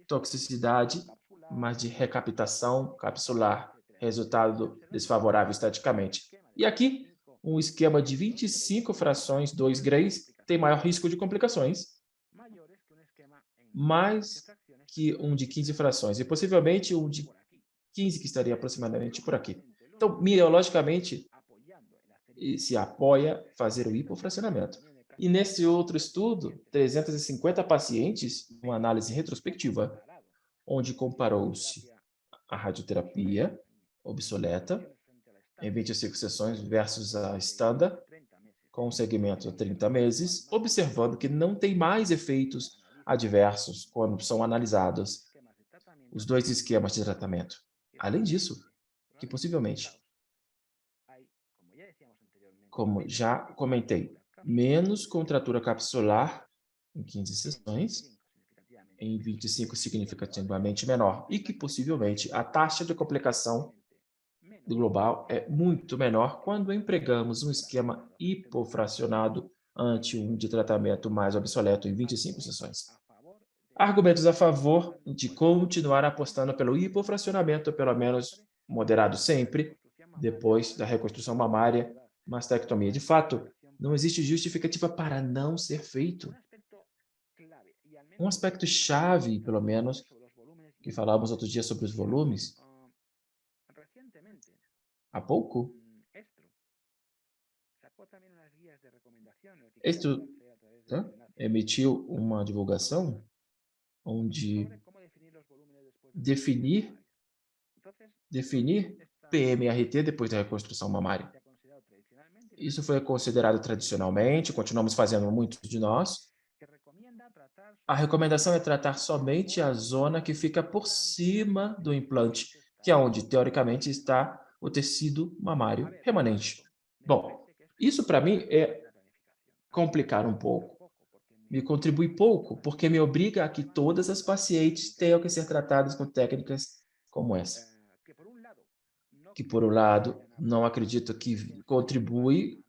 Toxicidade, mas de recaptação capsular, resultado desfavorável estaticamente. E aqui, um esquema de 25 frações 2 grays tem maior risco de complicações, mais que um de 15 frações, e possivelmente um de 15 que estaria aproximadamente por aqui. Então, mirologicamente, se apoia fazer o hipofracionamento. E nesse outro estudo, 350 pacientes, uma análise retrospectiva, onde comparou-se a radioterapia obsoleta em 25 sessões versus a standard, com um segmento de 30 meses, observando que não tem mais efeitos adversos quando são analisados os dois esquemas de tratamento. Além disso, que possivelmente, como já comentei, menos contratura capsular em 15 sessões, em 25 significativamente menor, e que possivelmente a taxa de complicação global é muito menor quando empregamos um esquema hipofracionado ante um de tratamento mais obsoleto em 25 sessões. Argumentos a favor de continuar apostando pelo hipofracionamento, pelo menos moderado sempre, depois da reconstrução mamária, mastectomia. De fato, não existe justificativa para não ser feito. Um aspecto chave, pelo menos, que falávamos outro dia sobre os volumes, há pouco, Esto, tá? Emitiu uma divulgação onde definir, definir PMRT depois da reconstrução mamária. Isso foi considerado tradicionalmente, continuamos fazendo muitos de nós. A recomendação é tratar somente a zona que fica por cima do implante, que é onde, teoricamente, está o tecido mamário remanente. Bom, isso para mim é complicar um pouco. Me contribui pouco, porque me obriga a que todas as pacientes tenham que ser tratadas com técnicas como essa. Que, por um lado, não acredito que contribui,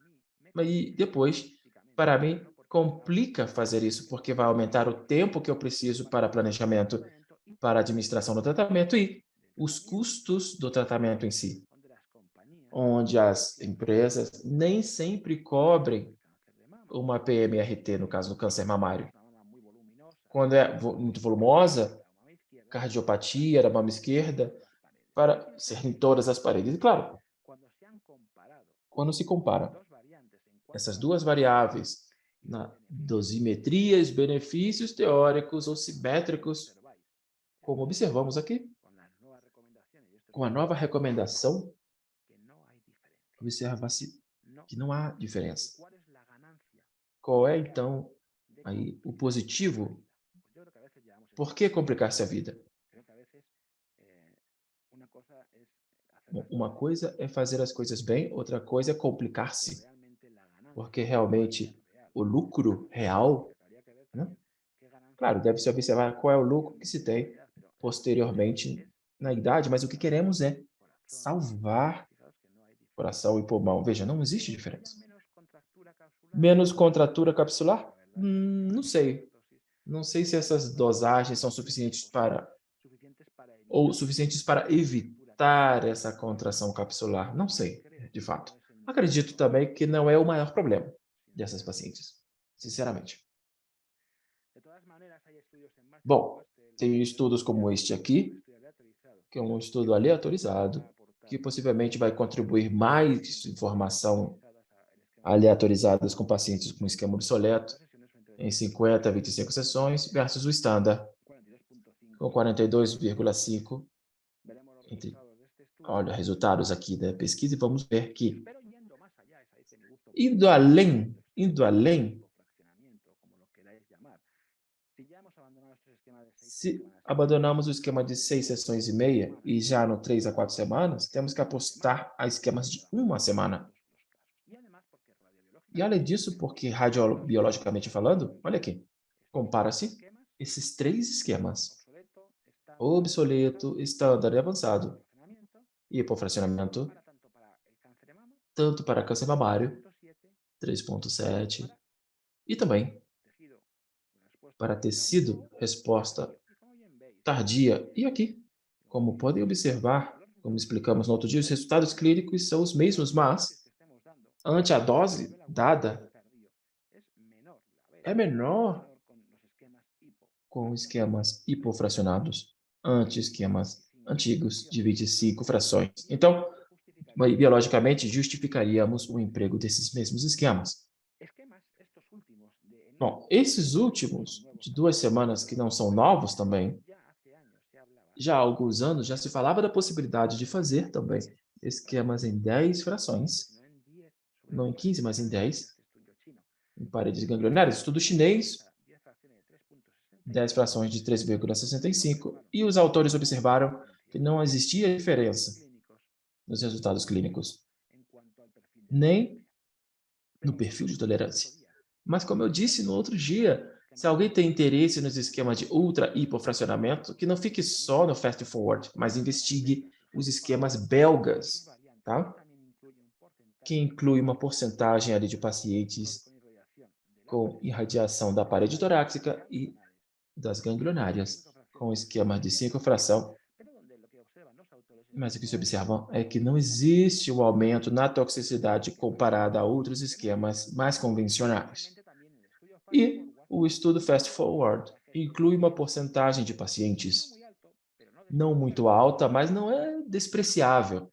e depois, para mim, complica fazer isso, porque vai aumentar o tempo que eu preciso para planejamento, para administração do tratamento e os custos do tratamento em si, onde as empresas nem sempre cobrem uma PMRT, no caso do câncer mamário. Quando é muito volumosa, cardiopatia da mama esquerda, para ser em todas as paredes. E, claro, quando se compara essas duas variáveis na dosimetria e os benefícios teóricos ou simétricos, como observamos aqui, com a nova recomendação, observa-se que não há diferença. Qual é, então, aí o positivo? Por que complicar-se a vida? Bom, uma coisa é fazer as coisas bem, outra coisa é complicar-se. porque realmente o lucro real, né? Claro, deve-se observar qual é o lucro que se tem posteriormente na idade, mas o que queremos é salvar coração e pulmão. Veja, não existe diferença. Menos contratura capsular? Não sei. Não sei se essas dosagens são suficientes ou suficientes para evitar essa contração capsular. Não sei, de fato. Acredito também que não é o maior problema dessas pacientes, sinceramente. Bom, tem estudos como este aqui, que é um estudo aleatorizado, que possivelmente vai contribuir mais informação aleatorizadas com pacientes com esquema obsoleto em 50 a 25 sessões versus o estándar com 42,5 entre. Olha, resultados aqui da pesquisa e vamos ver que indo além, se abandonamos o esquema de 6 sessões e meia e já no 3 a 4 semanas, temos que apostar a esquemas de uma semana. E além disso, porque radiobiologicamente falando, olha aqui, compara-se esses 3 esquemas: obsoleto, estándar e avançado, e hipofracionamento, tanto para câncer mamário, 3,7, e também para tecido, resposta tardia. E aqui, como podem observar, como explicamos no outro dia, os resultados clínicos são os mesmos, mas ante a dose dada é menor com esquemas hipofracionados ante esquemas antigos de 25 frações. Então, biologicamente, justificaríamos o emprego desses mesmos esquemas. Bom, esses últimos, de 2 semanas, que não são novos também, já há alguns anos já se falava da possibilidade de fazer também esquemas em 10 frações, não em 15, mas em 10, em paredes ganglionárias. Estudo chinês, 10 frações de 3,65, e os autores observaram que não existia diferença nos resultados clínicos, nem no perfil de tolerância. Mas, como eu disse no outro dia, se alguém tem interesse nos esquemas de ultra hipofracionamento, que não fique só no fast forward, mas investigue os esquemas belgas, tá? Que inclui uma porcentagem ali de pacientes com irradiação da parede torácica e das ganglionárias, com esquema de 5 fração. Mas o que se observa é que não existe um aumento na toxicidade comparada a outros esquemas mais convencionais. E o estudo Fast Forward inclui uma porcentagem de pacientes não muito alta, mas não é despreciável.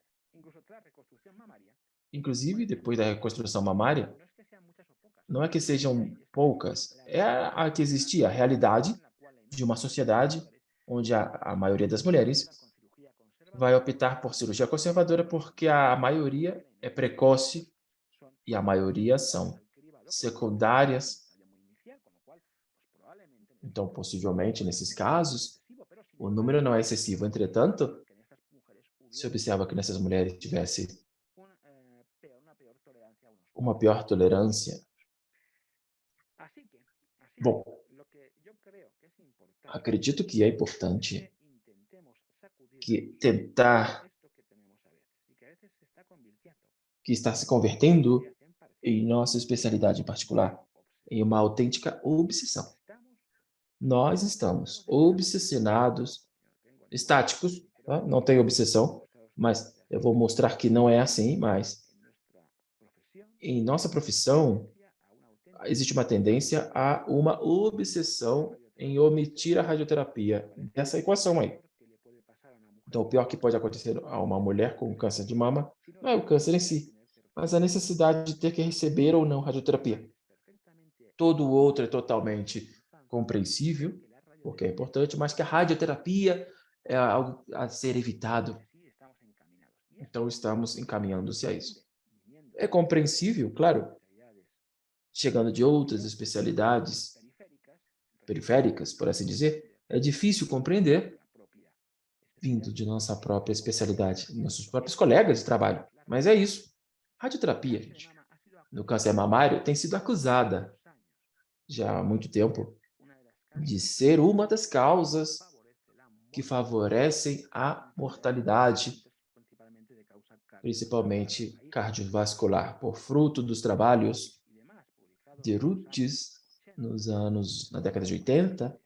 Inclusive, depois da reconstrução mamária, não é que sejam poucas, é a que existia, a realidade de uma sociedade onde a maioria das mulheres vai optar por cirurgia conservadora porque a maioria é precoce e a maioria são secundárias. Então, possivelmente, nesses casos, o número não é excessivo. Entretanto, se observa que nessas mulheres tivesse uma pior tolerância. Bom, acredito que é importante que tentar, que está se convertendo em nossa especialidade em particular, em uma autêntica obsessão. Nós estamos obsessionados, estáticos, tá? Não tenho obsessão, mas eu vou mostrar que não é assim, mas em nossa profissão existe uma tendência a uma obsessão em omitir a radioterapia dessa equação aí. Então, o pior que pode acontecer a uma mulher com câncer de mama não é o câncer em si, mas a necessidade de ter que receber ou não radioterapia. Todo o outro é totalmente compreensível, porque é importante, mas que a radioterapia é algo a ser evitado. Então, estamos encaminhando-se a isso. É compreensível, claro, chegando de outras especialidades periféricas, por assim dizer, é difícil compreender vindo de nossa própria especialidade, nossos próprios colegas de trabalho. Mas é isso. Radioterapia, gente. no câncer mamário tem sido acusada já há muito tempo de ser uma das causas que favorecem a mortalidade, principalmente cardiovascular, por fruto dos trabalhos de Rutges na década de 80,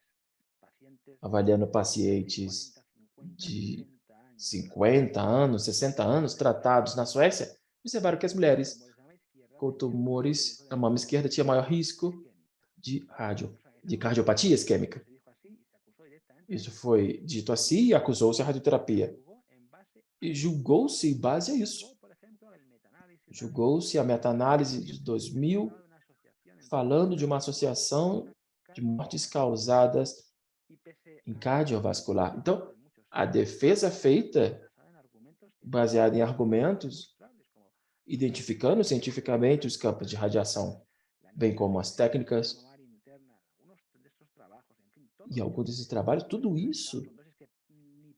avaliando pacientes de 50 anos, 60 anos, tratados na Suécia, observaram que as mulheres com tumores na mama esquerda tinham maior risco de cardiopatia isquêmica. Isso foi dito assim e acusou-se a radioterapia. E julgou-se em base a isso. Julgou-se a meta-análise de 2000, falando de uma associação de mortes causadas em cardiovascular. Então, a defesa feita, baseada em argumentos, identificando cientificamente os campos de radiação, bem como as técnicas e alguns desses trabalhos, tudo isso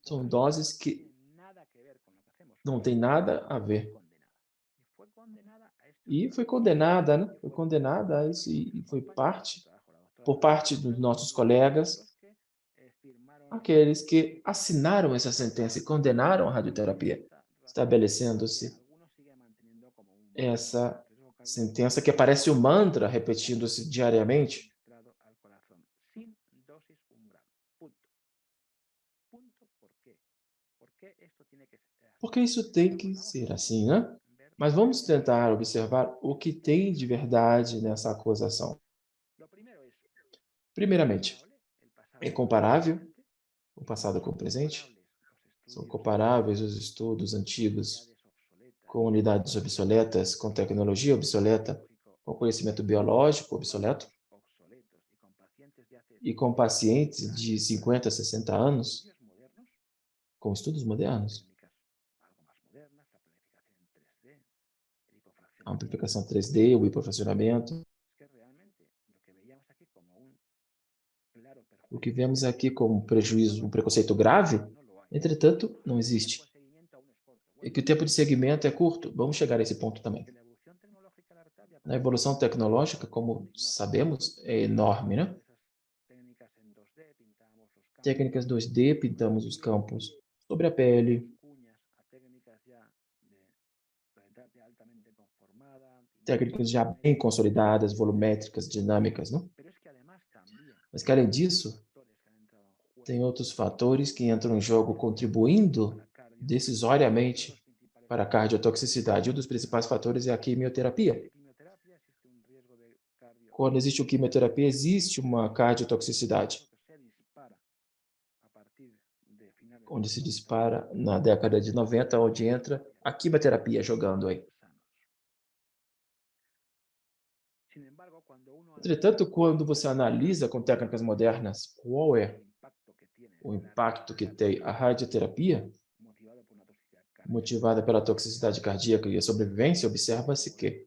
são doses que não tem nada a ver. E foi condenada, né? Foi condenada a isso e foi por parte dos nossos colegas, aqueles que assinaram essa sentença e condenaram a radioterapia, estabelecendo-se essa sentença que parece um mantra repetindo-se diariamente. Porque isso tem que ser assim, né? Mas vamos tentar observar o que tem de verdade nessa acusação. Primeiramente, é comparável o passado com o presente? São comparáveis os estudos antigos com unidades obsoletas, com tecnologia obsoleta, com conhecimento biológico obsoleto? E com pacientes de 50, 60 anos, com estudos modernos? A amplificação 3D, o hiperfracionamento. O que vemos aqui como um prejuízo, um preconceito grave, entretanto, não existe. E que o tempo de segmento é curto. Vamos chegar a esse ponto também. A evolução tecnológica, como sabemos, é enorme, né? Técnicas 2D, pintamos os campos sobre a pele. Técnicas já bem consolidadas, volumétricas, dinâmicas, não? Mas que, além disso, tem outros fatores que entram em jogo contribuindo decisoriamente para a cardiotoxicidade. Um dos principais fatores é a quimioterapia. Quando existe a quimioterapia, existe uma cardiotoxicidade, onde se dispara na década de 90, onde entra a quimioterapia jogando aí. Entretanto, quando você analisa com técnicas modernas qual é o impacto que tem a radioterapia, motivada pela toxicidade cardíaca e a sobrevivência, observa-se que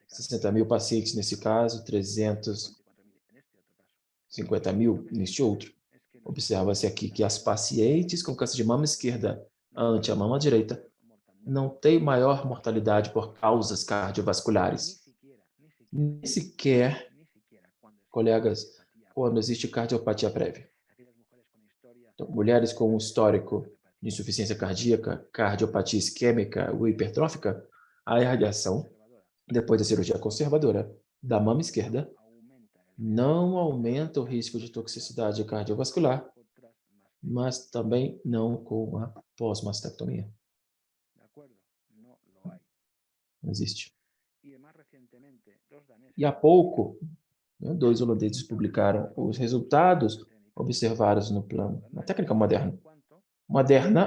60 mil pacientes nesse caso, 350 mil neste outro. Observa-se aqui que as pacientes com câncer de mama esquerda ante a mama direita não têm maior mortalidade por causas cardiovasculares. Nem sequer, colegas, quando existe cardiopatia prévia. Então, mulheres com um histórico de insuficiência cardíaca, cardiopatia isquêmica ou hipertrófica, a irradiação, depois da cirurgia conservadora da mama esquerda, não aumenta o risco de toxicidade cardiovascular, mas também não com a pós-mastectomia. Não existe. E há pouco, dois holandeses publicaram os resultados observados no plano, na técnica moderna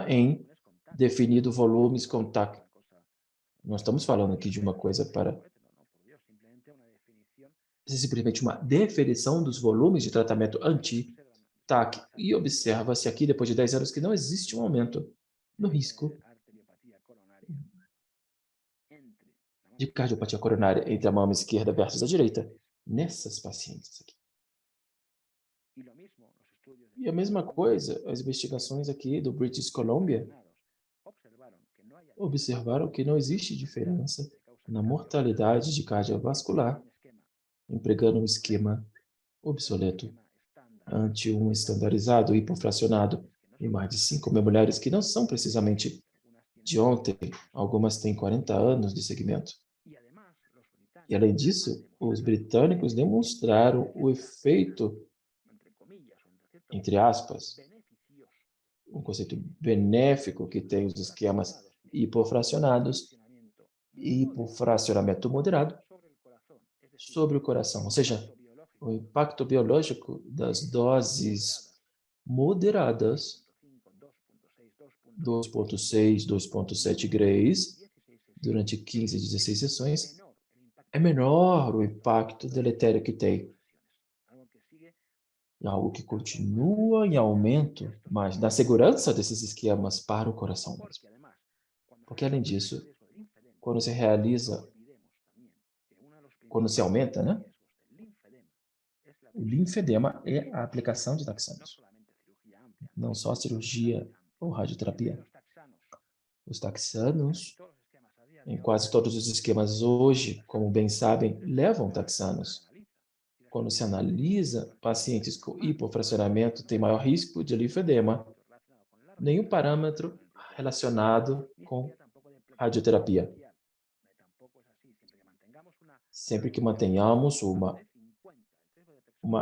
em definido volumes com TAC. Não estamos falando aqui de uma coisa para simplesmente uma definição dos volumes de tratamento anti-TAC. E observa-se aqui, depois de 10 anos, que não existe um aumento no risco de cardiopatia coronária entre a mama esquerda versus a direita, nessas pacientes aqui. E a mesma coisa, as investigações aqui do British Columbia observaram que não existe diferença na mortalidade de cardiovascular, empregando um esquema obsoleto ante um estandarizado hipofracionado em mais de 5.000 mulheres que não são precisamente de ontem, algumas têm 40 anos de segmento. E, além disso, os britânicos demonstraram o efeito, entre aspas, um conceito benéfico que tem os esquemas hipofracionados e hipofracionamento moderado sobre o coração, ou seja, o impacto biológico das doses moderadas, 2,6, 2,7 grays, durante 15 a 16 sessões, é menor o impacto deletério que tem. É algo que continua em aumento, mas da segurança desses esquemas para o coração mesmo. Porque, além disso, quando se realiza, quando se aumenta, né, o linfedema é a aplicação de taxanos, não só a cirurgia ou radioterapia. Os taxanos, em quase todos os esquemas hoje, como bem sabem, levam taxanos. Quando se analisa, pacientes com hipofracionamento têm maior risco de linfedema, nenhum parâmetro relacionado com radioterapia. Sempre que mantenhamos uma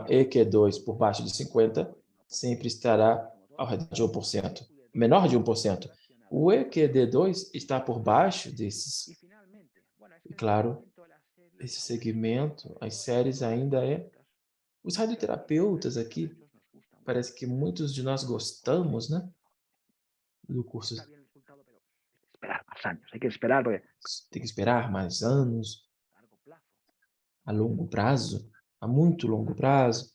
EQ2 por baixo de 50, sempre estará ao redor de 1%, menor de 1%. O EQD2 está por baixo desses. E, claro, esse segmento, as séries ainda é... Os radioterapeutas aqui, parece que muitos de nós gostamos, né, do curso. Esperar más años, hay que esperar porque Tem que esperar mais anos, a longo prazo, a muito longo prazo.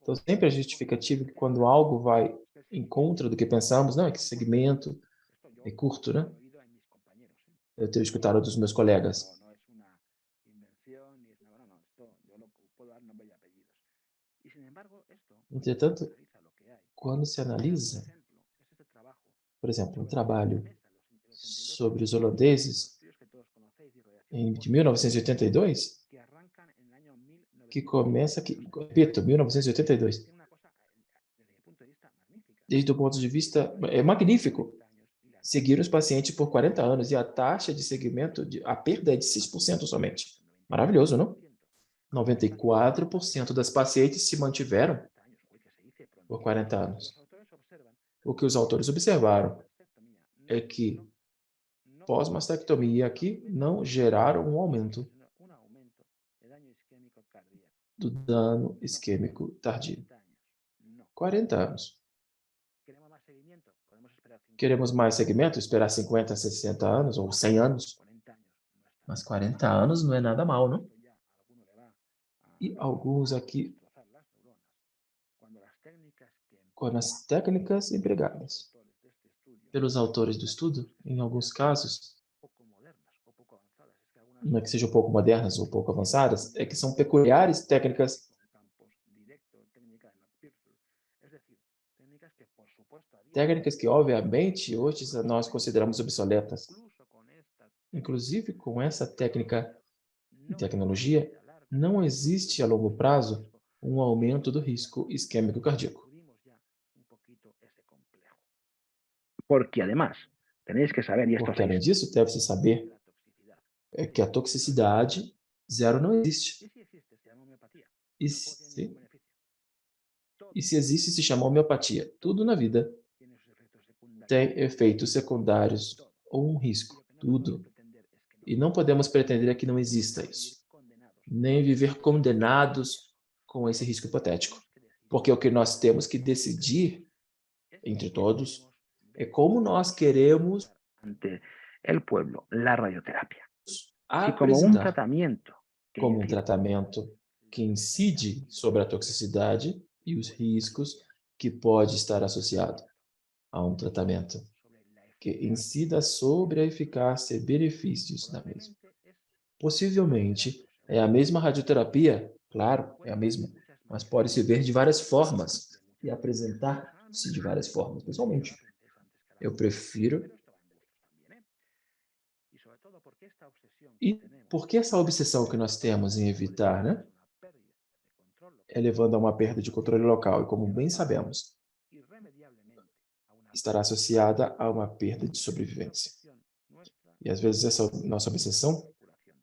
Então, sempre a justificativa que quando algo vai em contra do que pensamos, não, é que esse segmento é curto, né? Eu tenho escutado dos meus colegas. Entretanto, quando se analisa, por exemplo, um trabalho sobre os holandeses de 1982, que começa aqui, repito, 1982. Desde o ponto de vista, é magnífico. Seguiram os pacientes por 40 anos e a taxa de segmento, a perda é de 6% somente. Maravilhoso, não? 94% das pacientes se mantiveram por 40 anos. O que os autores observaram é que pós-mastectomia aqui não geraram um aumento do dano isquêmico tardio. 40 anos. Queremos mais segmento? Esperar 50, 60 anos ou 100 anos? Mas 40 anos não é nada mal, não? E alguns aqui, quando as técnicas empregadas pelos autores do estudo, em alguns casos, não é que sejam pouco modernas ou pouco avançadas, é que são peculiares técnicas que, obviamente, hoje nós consideramos obsoletas. Inclusive, com essa técnica e tecnologia, não existe a longo prazo um aumento do risco isquêmico cardíaco. porque además tenéis que saber, y esto Porque, além disso, deve-se saber que a toxicidade zero não existe. E se existe, se chama homeopatia. Tudo na vida tem efeitos secundários ou um risco. Tudo. E não podemos pretender que não exista isso. Nem viver condenados com esse risco hipotético. Porque o que nós temos que decidir, entre todos, é como nós queremos ante el pueblo la radioterapia. apresentar como um tratamento que incide sobre a toxicidade e os riscos que pode estar associado a um tratamento que incida sobre a eficácia e benefícios da mesma. Possivelmente, é a mesma radioterapia, claro, é a mesma, mas pode se ver de várias formas e apresentar-se de várias formas. Pessoalmente, eu prefiro E por que essa obsessão que nós temos em evitar, né? É levando a uma perda de controle local. E como bem sabemos, estará associada a uma perda de sobrevivência. E às vezes essa nossa obsessão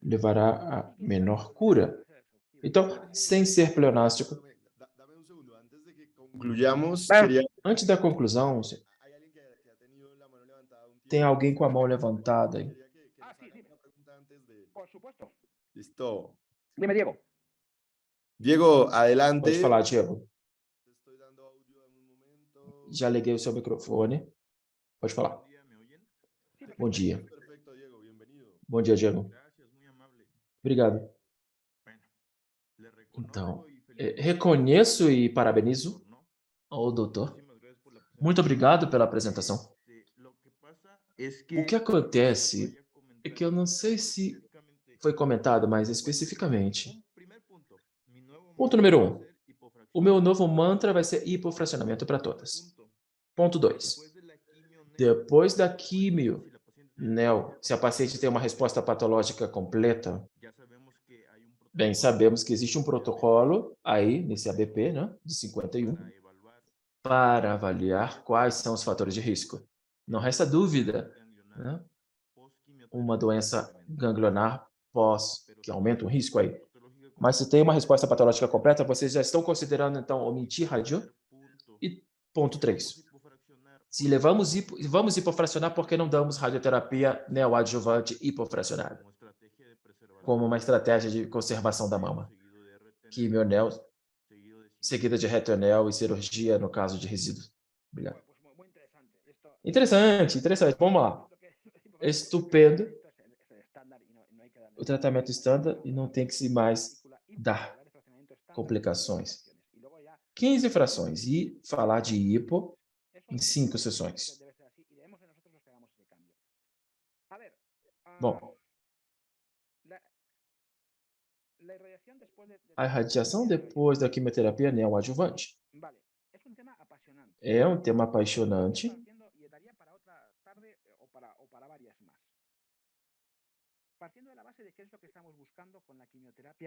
levará a menor cura. Então, sem ser pleonástico, Dame un segundo, antes de que concluyamos, Claro. quería... antes da conclusão, Hay alguien que ha tenido la mano levantada un tem tiempo. alguém com a mão levantada aí. Quería que nos Sí, haga dime. una pregunta antes de... Por supuesto. Listo. Dime, Diego. Diego, Pode adelante. falar, Diego. Te estoy dando audio en un momento. Já liguei o seu microfone. Pode falar. Buen día, ¿me oyen? Bom dia. Perfecto, Diego, bienvenido. Bom dia, Diego. Gracias, muy amable. Obrigado. Bueno, le Então, reconozco y felicito reconheço e parabenizo ¿no? ao doutor. Muchísimas gracias por la Muito presentación. obrigado pela apresentação. Lo que pasa es O que acontece é que eu não sei se foi comentado mais especificamente. Ponto número 1. O meu novo mantra vai ser hipofracionamento para todas. Ponto 2. Depois da químio, NEL, se a paciente tem uma resposta patológica completa, bem, sabemos que existe um protocolo aí, nesse ABP, né, de 51, para avaliar quais são os fatores de risco. Não resta dúvida, né? Uma doença ganglionar pós, que aumenta o risco aí. Mas se tem uma resposta patológica completa, vocês já estão considerando, então, omitir radio? E ponto 3. Se vamos hipofracionar, por que não damos radioterapia neoadjuvante hipofracionada? Como uma estratégia de conservação da mama. Quimionel, seguida de retonel e cirurgia no caso de resíduos. Obrigado. Interessante, interessante. Vamos lá. Estupendo. O tratamento estándar e não tem que se mais dar complicações. 15 frações e falar de hipo em 5 sessões. Bom, a irradiação depois da quimioterapia neoadjuvante é um tema apaixonante.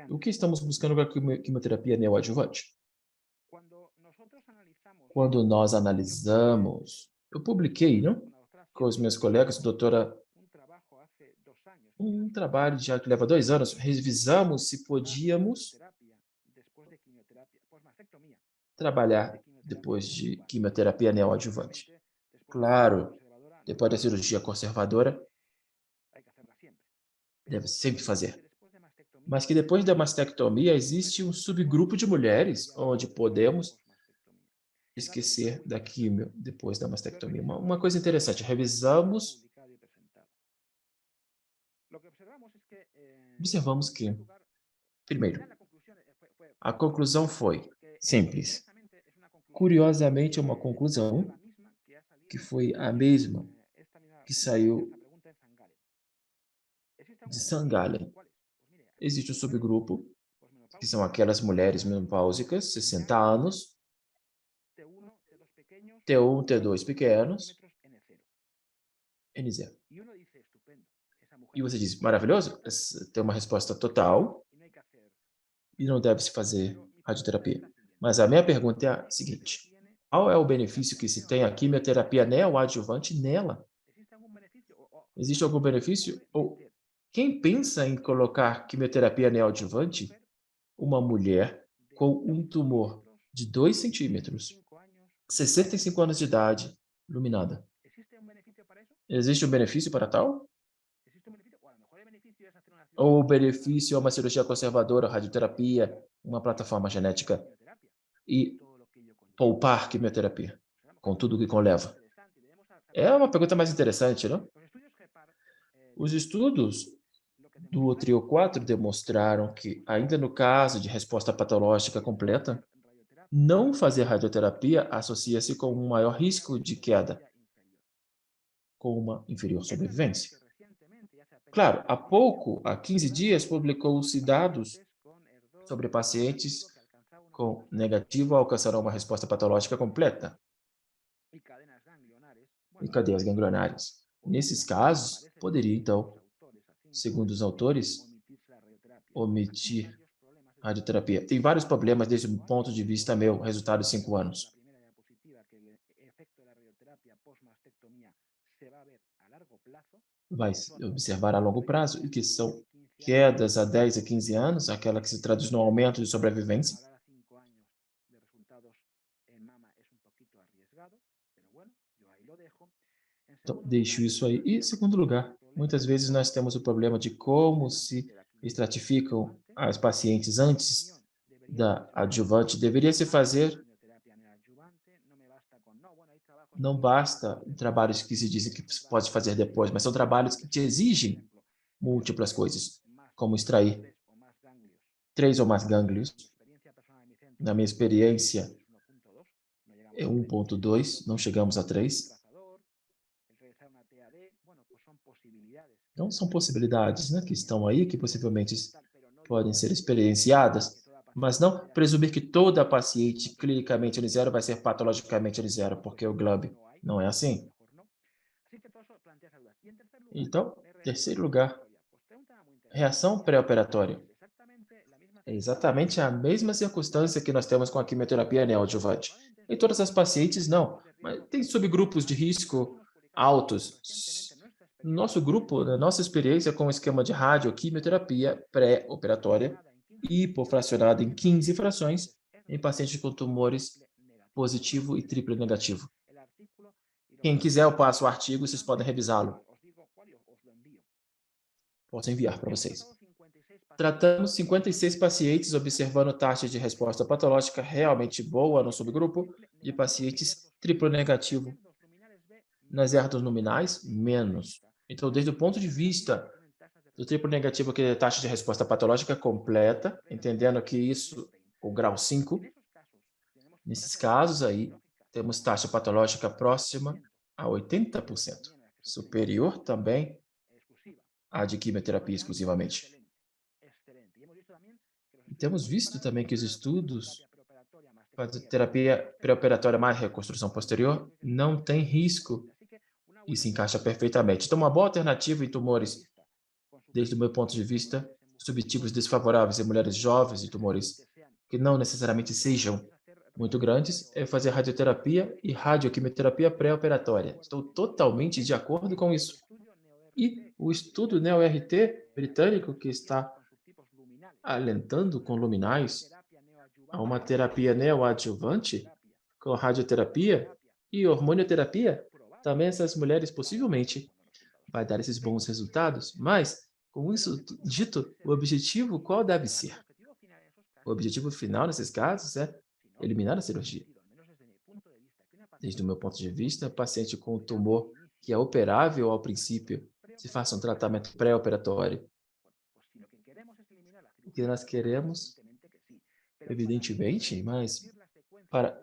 O que estamos buscando com a quimioterapia neoadjuvante? Quando nós analisamos, eu publiquei, não? Com os meus colegas, doutora, um trabalho já que leva 2 anos, revisamos se podíamos trabalhar depois de quimioterapia neoadjuvante. Claro, depois da cirurgia conservadora, deve sempre fazer. Mas que depois da mastectomia existe um subgrupo de mulheres onde podemos esquecer da quimio depois da mastectomia. Uma coisa interessante, observamos que, primeiro, a conclusão foi simples. Curiosamente, é uma conclusão que foi a mesma que saiu de Sangalen. Existe um subgrupo, que são aquelas mulheres menopáusicas, 60 anos, T1, T2 pequenos, N0. E você diz, maravilhoso, tem uma resposta total e não deve se fazer radioterapia. Mas a minha pergunta é a seguinte: qual é o benefício que se tem a quimioterapia neoadjuvante nela? Existe algum benefício? Ou quem pensa em colocar quimioterapia neoadjuvante? Uma mulher com um tumor de 2 centímetros, 65 anos de idade, iluminada. Existe um benefício para tal? Ou o benefício é uma cirurgia conservadora, radioterapia, uma plataforma genética e poupar quimioterapia, com tudo o que conleva? É uma pergunta mais interessante, não? Os estudos do trio 4 demonstraram que, ainda no caso de resposta patológica completa, não fazer radioterapia associa-se com um maior risco de queda, com uma inferior sobrevivência. Claro, há 15 dias, publicou-se dados sobre pacientes com negativo alcançarão uma resposta patológica completa e cadeias ganglionares. Nesses casos, poderia, então, segundo os autores, omitir radioterapia. Tem vários problemas desde o ponto de vista meu, resultado de 5 anos. Vai se observar a longo prazo, e que são quedas a 10 a 15 anos, aquela que se traduz no aumento de sobrevivência. Então, deixo isso aí. E, segundo lugar, muitas vezes nós temos o problema de como se estratificam as pacientes antes da adjuvante. Deveria se fazer, não basta trabalhos que se dizem que se pode fazer depois, mas são trabalhos que te exigem múltiplas coisas, como extrair 3 ou mais gânglios. Na minha experiência, é 1,2, não chegamos a 3. Então, são possibilidades, né, que estão aí, que possivelmente podem ser experienciadas, mas não presumir que toda paciente clinicamente N0 vai ser patologicamente N0, porque o GLUB não é assim. Então, terceiro lugar, reação pré-operatória. É exatamente a mesma circunstância que nós temos com a quimioterapia neoadjuvante. Em todas as pacientes, não, mas tem subgrupos de risco altos. No nosso grupo, na nossa experiência com o esquema de radioquimioterapia pré-operatória, hipofracionada em 15 frações, em pacientes com tumores positivo e triplo negativo. Quem quiser, eu passo o artigo, vocês podem revisá-lo. Posso enviar para vocês. Tratamos 56 pacientes, observando taxa de resposta patológica realmente boa no subgrupo de pacientes triplo negativo. Nas herdas nominais, menos. Então, desde o ponto de vista do triplo negativo, que é a taxa de resposta patológica completa, entendendo que isso, o grau 5, nesses casos aí, temos taxa patológica próxima a 80%, superior também à de quimioterapia exclusivamente. E temos visto também que os estudos para terapia pré-operatória mais reconstrução posterior não tem risco e se encaixa perfeitamente. Então, uma boa alternativa em tumores, desde o meu ponto de vista, subtipos desfavoráveis em mulheres jovens e tumores que não necessariamente sejam muito grandes, é fazer radioterapia e radioquimioterapia pré-operatória. Estou totalmente de acordo com isso. E o estudo NEO-RT britânico, que está alentando com luminais a uma terapia neoadjuvante com radioterapia e hormonioterapia, também essas mulheres possivelmente vai dar esses bons resultados, mas, com isso dito, o objetivo qual deve ser? O objetivo final nesses casos é eliminar a cirurgia. Desde o meu ponto de vista, paciente com tumor que é operável ao princípio, se faça um tratamento pré-operatório. O que nós queremos, evidentemente, mas para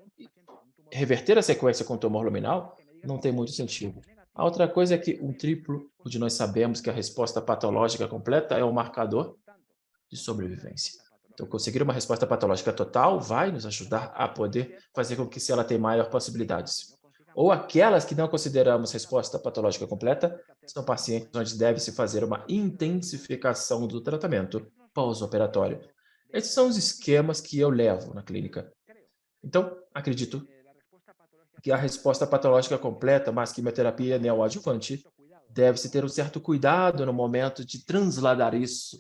reverter a sequência com tumor luminal, não tem muito sentido. A outra coisa é que um triplo, onde nós sabemos que a resposta patológica completa é o marcador de sobrevivência. Então, conseguir uma resposta patológica total vai nos ajudar a poder fazer com que se ela tenha maior possibilidades. Ou aquelas que não consideramos resposta patológica completa, são pacientes onde deve-se fazer uma intensificação do tratamento pós-operatório. Esses são os esquemas que eu levo na clínica. Então, acredito que a resposta patológica completa, mais quimioterapia neoadjuvante, deve-se ter um certo cuidado no momento de transladar isso.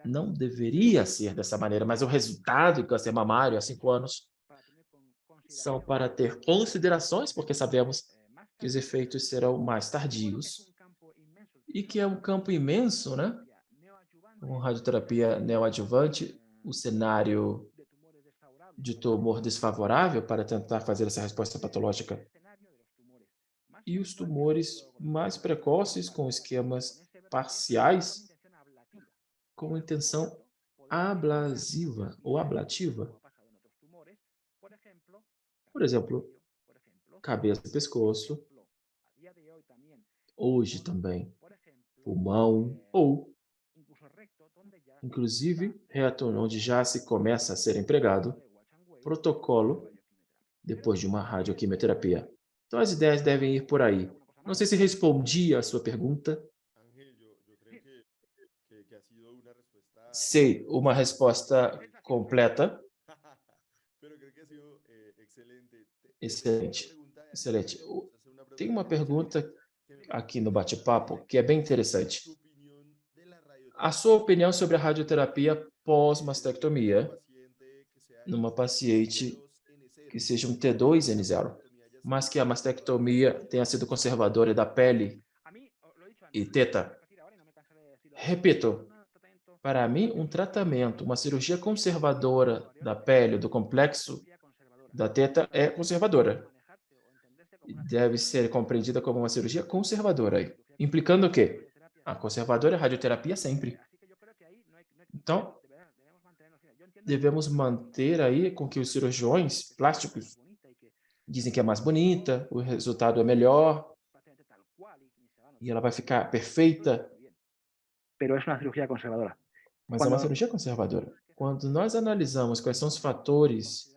Não deveria ser dessa maneira, mas o resultado do câncer mamário há 5 anos são para ter considerações, porque sabemos que os efeitos serão mais tardios e que é um campo imenso, né? Com radioterapia neoadjuvante, o cenário de tumor desfavorável para tentar fazer essa resposta patológica e os tumores mais precoces com esquemas parciais com intenção ablasiva ou ablativa. Por exemplo, cabeça e pescoço, hoje também pulmão ou, inclusive, reto, onde já se começa a ser empregado protocolo depois de uma radioquimioterapia. Então, as ideias devem ir por aí. Não sei se respondi a sua pergunta. Ángel, yo creo que ha sido una respuesta, Sei, uma resposta completa. pero creo que ha sido excelente. Te tengo una Excelente, pregunta, excelente. vamos a hacer una Tem pregunta uma que me parece pergunta que me aqui parece no excelente. bate-papo que é bem Tu interessante. opinión de la A sua radioterapia opinião sobre a radioterapia en una pós-mastectomia paciente que sea numa paciente T2N0, que seja um que la T2N0, mastectomía haya sido mas que a conservadora mastectomia tenha sido conservadora da pele A mí, lo he dicho e antes, lo voy a teta. repetir ahora y no me cansaré de decirlo. Repito, para mim, um tratamento, uma cirurgia conservadora da pele, do complexo da teta é conservadora. E deve ser compreendida como uma cirurgia conservadora, aí, implicando o quê? A conservadora é a radioterapia sempre. Então, devemos manter aí com que os cirurgiões plásticos dizem que é mais bonita, o resultado é melhor e ela vai ficar perfeita, Pero es una cirugía conservadora. mas é uma cirurgia conservadora. Quando nós analisamos quais são os fatores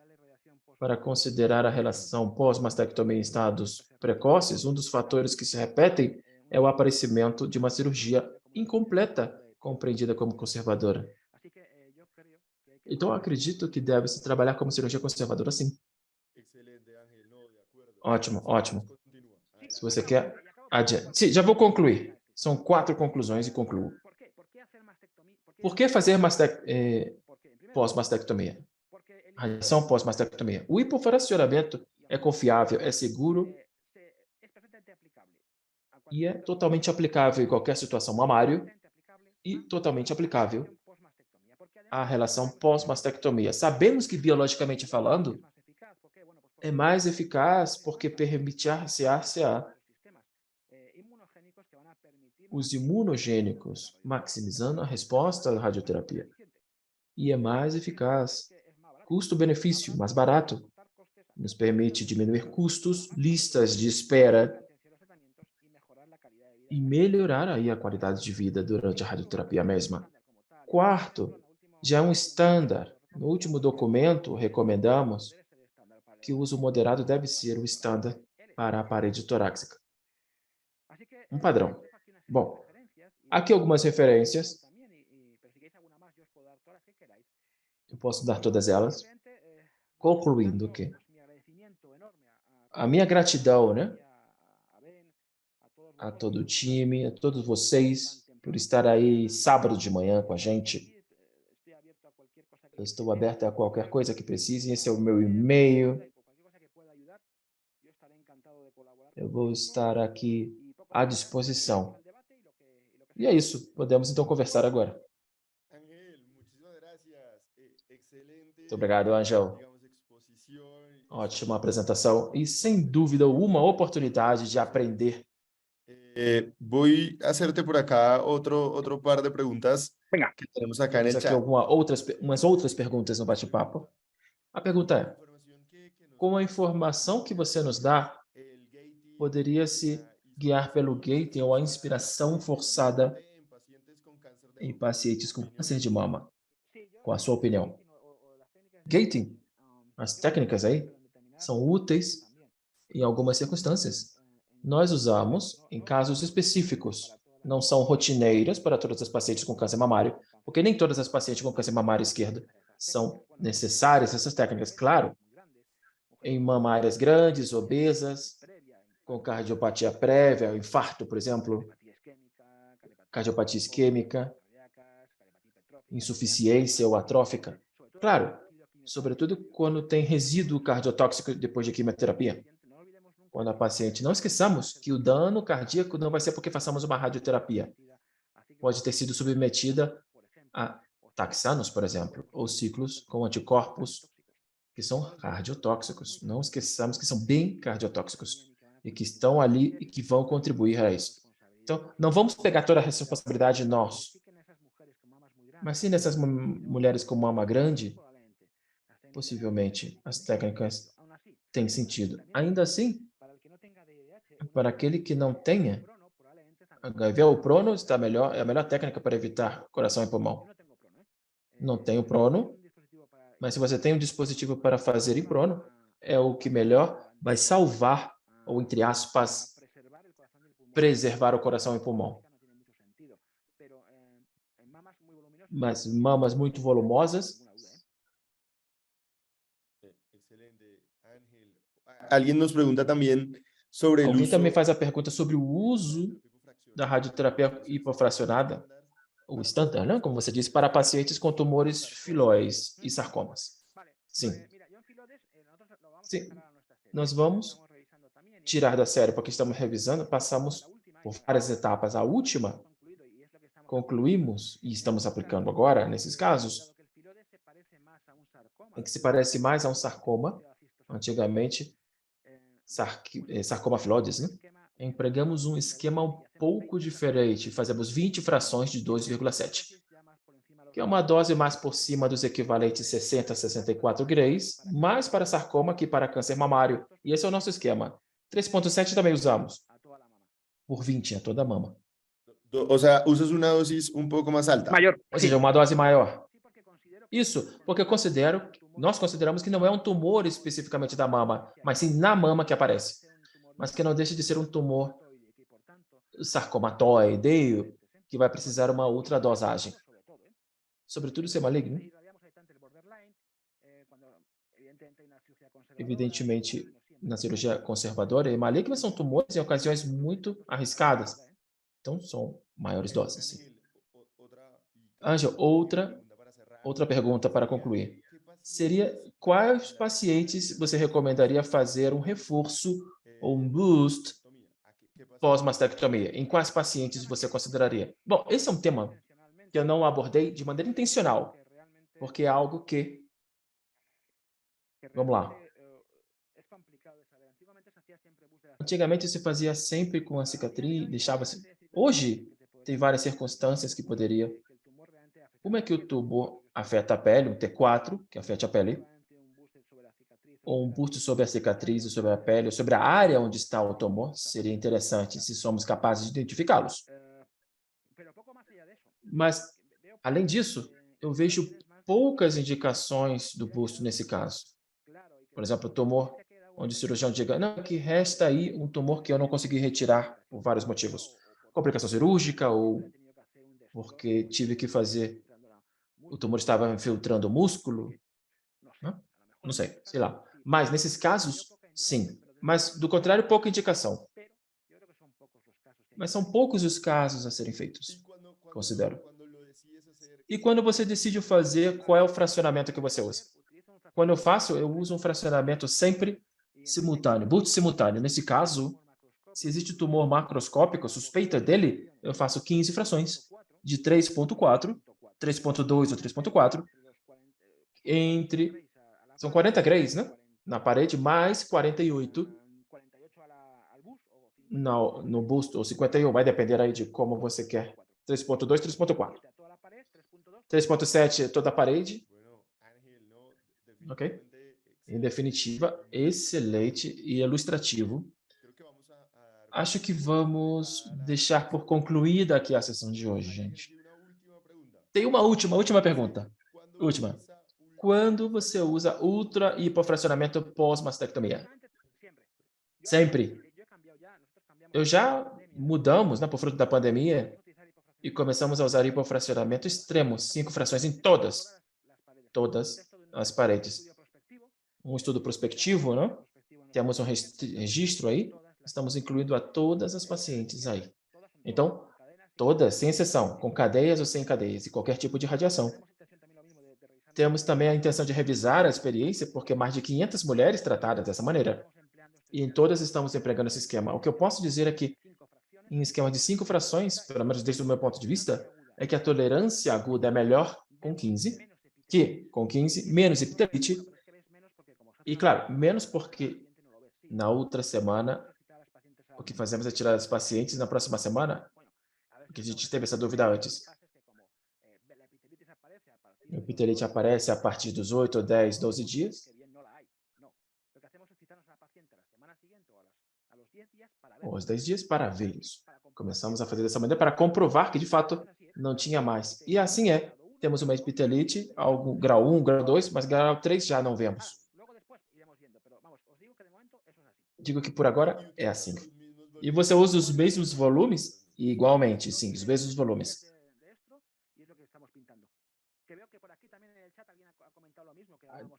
para considerar a relação pós-mastectomia em estados precoces, um dos fatores que se repetem é o aparecimento de uma cirurgia incompleta, compreendida como conservadora. Então, eu acredito que deve-se trabalhar como cirurgia conservadora, sim. Excelente, Ángel. No, de acuerdo. Ótimo, ótimo. Continúa. Se você quer, adiante. Sim, já vou concluir. São 4 conclusões e concluo. Por que fazer pós-mastectomia? Radiação pós-mastectomia. O hipofracionamento é confiável, é seguro e é totalmente aplicável em qualquer situação mamário e totalmente aplicável à relação pós-mastectomia. Sabemos que, biologicamente falando, é mais eficaz porque permite associar os imunogênicos, maximizando a resposta à radioterapia. E é mais eficaz. Custo-benefício, mais barato. Nos permite diminuir custos, listas de espera e melhorar aí a qualidade de vida durante a radioterapia mesma. Quarto, já é um estándar. No último documento, recomendamos que o uso moderado deve ser o estándar para a parede torácica. Um padrão. Bom, aqui algumas referências. Eu posso dar todas elas. Concluindo que a minha gratidão, né, a todo o time, a todos vocês, por estar aí sábado de manhã com a gente. Eu estou aberto a qualquer coisa que precisem. Esse é o meu e-mail. Eu vou estar aqui à disposição. E é isso. Podemos então conversar agora. Muito obrigado, Angel. Ótima apresentação e, sem dúvida, uma oportunidade de aprender. Voy a hacerte por acá otro par de preguntas Venga. que tenemos acá en Temos el aqui chat. umas outras perguntas no bate-papo. A pergunta é: com a informação que você nos dá, poderia-se guiar pelo gating ou a inspiração forçada em pacientes com câncer de mama? Com a sua opinião? Gating, as técnicas aí, são úteis em algumas circunstâncias. Nós usamos em casos específicos. Não são rotineiras para todas as pacientes com câncer mamário, porque nem todas as pacientes com câncer mamário esquerdo são necessárias essas técnicas. Claro, em mamárias grandes, obesas, com cardiopatia prévia, infarto, por exemplo, cardiopatia isquêmica, insuficiência ou atrófica. Claro, sobretudo quando tem resíduo cardiotóxico depois de quimioterapia. Quando a paciente, não esqueçamos que o dano cardíaco não vai ser porque façamos uma radioterapia. Pode ter sido submetida a taxanos, por exemplo, ou ciclos com anticorpos que são cardiotóxicos. Não esqueçamos que são bem cardiotóxicos e que estão ali e que vão contribuir a isso. Então, não vamos pegar toda a responsabilidade nós. Mas sim nessas mulheres com mama grande, possivelmente as técnicas têm sentido. Ainda assim, para aquele que não tenha HIV, o prono está melhor, é a melhor técnica para evitar coração e pulmão. Não tem o prono, mas se você tem um dispositivo para fazer em prono, é o que melhor vai salvar, ou entre aspas, preservar o coração e pulmão. Mas mamas muito volumosas. Excelente, Ángel. Alguien nos pregunta también sobre el Alguém uso também faz a pergunta sobre o uso da radioterapia hipofracionada, o standard, né? Como você disse, para pacientes com tumores filóis e sarcomas. Sim. Sim. Nós vamos tirar da série, porque estamos revisando, passamos por várias etapas. A última, concluímos, e estamos aplicando agora, nesses casos, em que se parece mais a um sarcoma, antigamente, sarcoma filóides, né? Empregamos um esquema um pouco diferente, fazemos 20 frações de 2,7, que é uma dose mais por cima dos equivalentes 60 a 64 grays, mais para sarcoma que para câncer mamário. E esse é o nosso esquema. 3,7 também usamos, por 20 a toda a mama. O sea, usas una dosis un poco más alta. Mayor. Ou seja, uma dose maior. Isso, porque nós consideramos que não é um tumor especificamente da mama, mas sim na mama que aparece. Mas que não deixa de ser um tumor sarcomatoide, que vai precisar uma ultradosagem. Sobretudo se é maligno. Evidentemente, na cirurgia conservadora e maligna são tumores em ocasiões muito arriscadas. Então, são maiores doses, sim. Ângel, outra pergunta para concluir. Seria quais pacientes você recomendaria fazer um reforço ou um boost pós-mastectomia? Em quais pacientes você consideraria? Bom, esse é um tema que eu não abordei de maneira intencional, porque é algo que... Vamos lá. Antigamente se fazia sempre com a cicatriz, deixava-se... Hoje, tem várias circunstâncias que poderia... Como é que o tumor afeta a pele, um T4, que afeta a pele, ou um boost sobre a cicatriz, sobre a pele, ou sobre a área onde está o tumor, seria interessante se somos capazes de identificá-los. Mas, além disso, eu vejo poucas indicações do boost nesse caso. Por exemplo, o tumor onde o cirurgião diga, não, que resta aí um tumor que eu não consegui retirar por vários motivos. Complicação cirúrgica ou porque tive que fazer, o tumor estava infiltrando o músculo, né? Não sei lá. Mas nesses casos, sim. Mas, do contrário, pouca indicação. Mas são poucos os casos a serem feitos, considero. E quando você decide fazer, qual é o fracionamento que você usa? Quando eu faço, eu uso um fracionamento sempre simultâneo, boost simultâneo. Nesse caso, se existe tumor macroscópico, suspeita dele, eu faço 15 frações de 3,4, 3,2 ou 3,4, são 40 grays, né? Na parede, mais 48 no busto, ou 51, vai depender aí de como você quer. 3,2, 3,4. 3,7 toda a parede. Ok? Em definitiva, excelente e ilustrativo. Acho que vamos deixar por concluída aqui a sessão de hoje, gente. Tem uma última pergunta. Última. Quando você usa ultra hipofracionamento pós-mastectomia? Sempre. Eu já mudamos, né, por fruto da pandemia, e começamos a usar hipofracionamento extremo, 5 frações em todas as paredes. Um estudo prospectivo, né? Temos um registro aí, estamos incluindo a todas as pacientes aí. Então, todas, sem exceção, com cadeias ou sem cadeias, e qualquer tipo de radiação. Temos também a intenção de revisar a experiência, porque mais de 500 mulheres tratadas dessa maneira. E em todas estamos empregando esse esquema. O que eu posso dizer é que, em esquema de 5 frações, pelo menos desde o meu ponto de vista, é que a tolerância aguda é melhor com 15, que com 15, menos epitelite. E, claro, menos porque na outra semana, o que fazemos é tirar os pacientes na próxima semana, porque a gente teve essa dúvida antes. A epitelite aparece a partir dos 8, 10, 12 dias. Ou aos 10 dias para ver isso. Começamos a fazer dessa maneira para comprovar que, de fato, não tinha mais. E assim é. Temos uma epitelite, algo grau 1, grau 2, mas grau 3 já não vemos. Digo que por agora é assim. E você usa os mesmos volumes? Igualmente, sim, os mesmos volumes.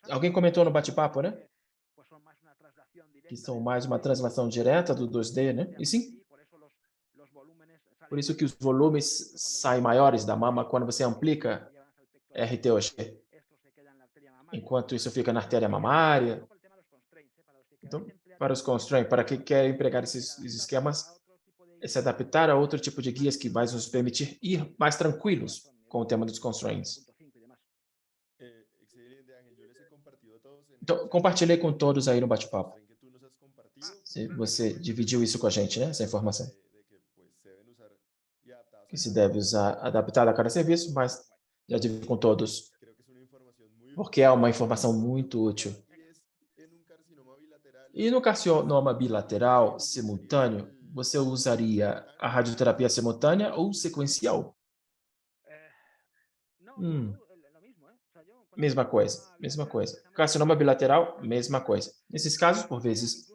Alguém comentou no bate-papo, né? Que são mais uma translação direta do 2D, né? E sim, por isso que os volumes saem maiores da mama quando você amplica RT ou G, enquanto isso fica na artéria mamária. Então, para os constraints, para quem quer empregar esses esquemas, é se adaptar a outro tipo de guias que vai nos permitir ir mais tranquilos com o tema dos constraints. Excelente, Ángel. Yo les he compartido a todos en Então, compartilhei com todos aí no bate-papo. constraint que tú nos has compartido. Se você dividiu isso com a gente, né? Essa informação. De que pues se deben usar y adaptados Que a se cada deve usar adaptado a cada serviço, mas já dividi com todos, creo que es una información muy porque é uma informação muito útil. y es en un carcinoma bilateral. E no carcinoma bilateral simultâneo, você usaria a radioterapia simultânea ou sequencial? Mesma coisa, mesma coisa. Carcinoma bilateral, mesma coisa. Nesses casos, por vezes,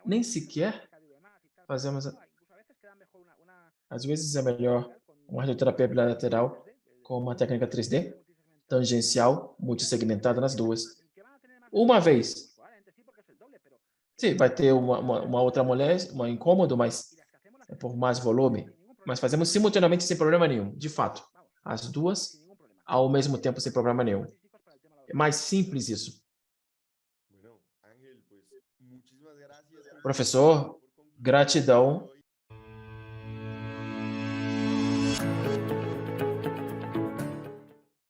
nem sequer fazemos. Às vezes é melhor uma radioterapia bilateral com uma técnica 3D, tangencial, multissegmentada nas duas. Uma vez. Sim, vai ter uma outra mulher, um incômodo, mas é por mais volume. Mas fazemos simultaneamente sem problema nenhum, de fato. As duas ao mesmo tempo sem problema nenhum. É mais simples isso. Bueno, Ángel, pues muchísimas gracias. Professor, gratidão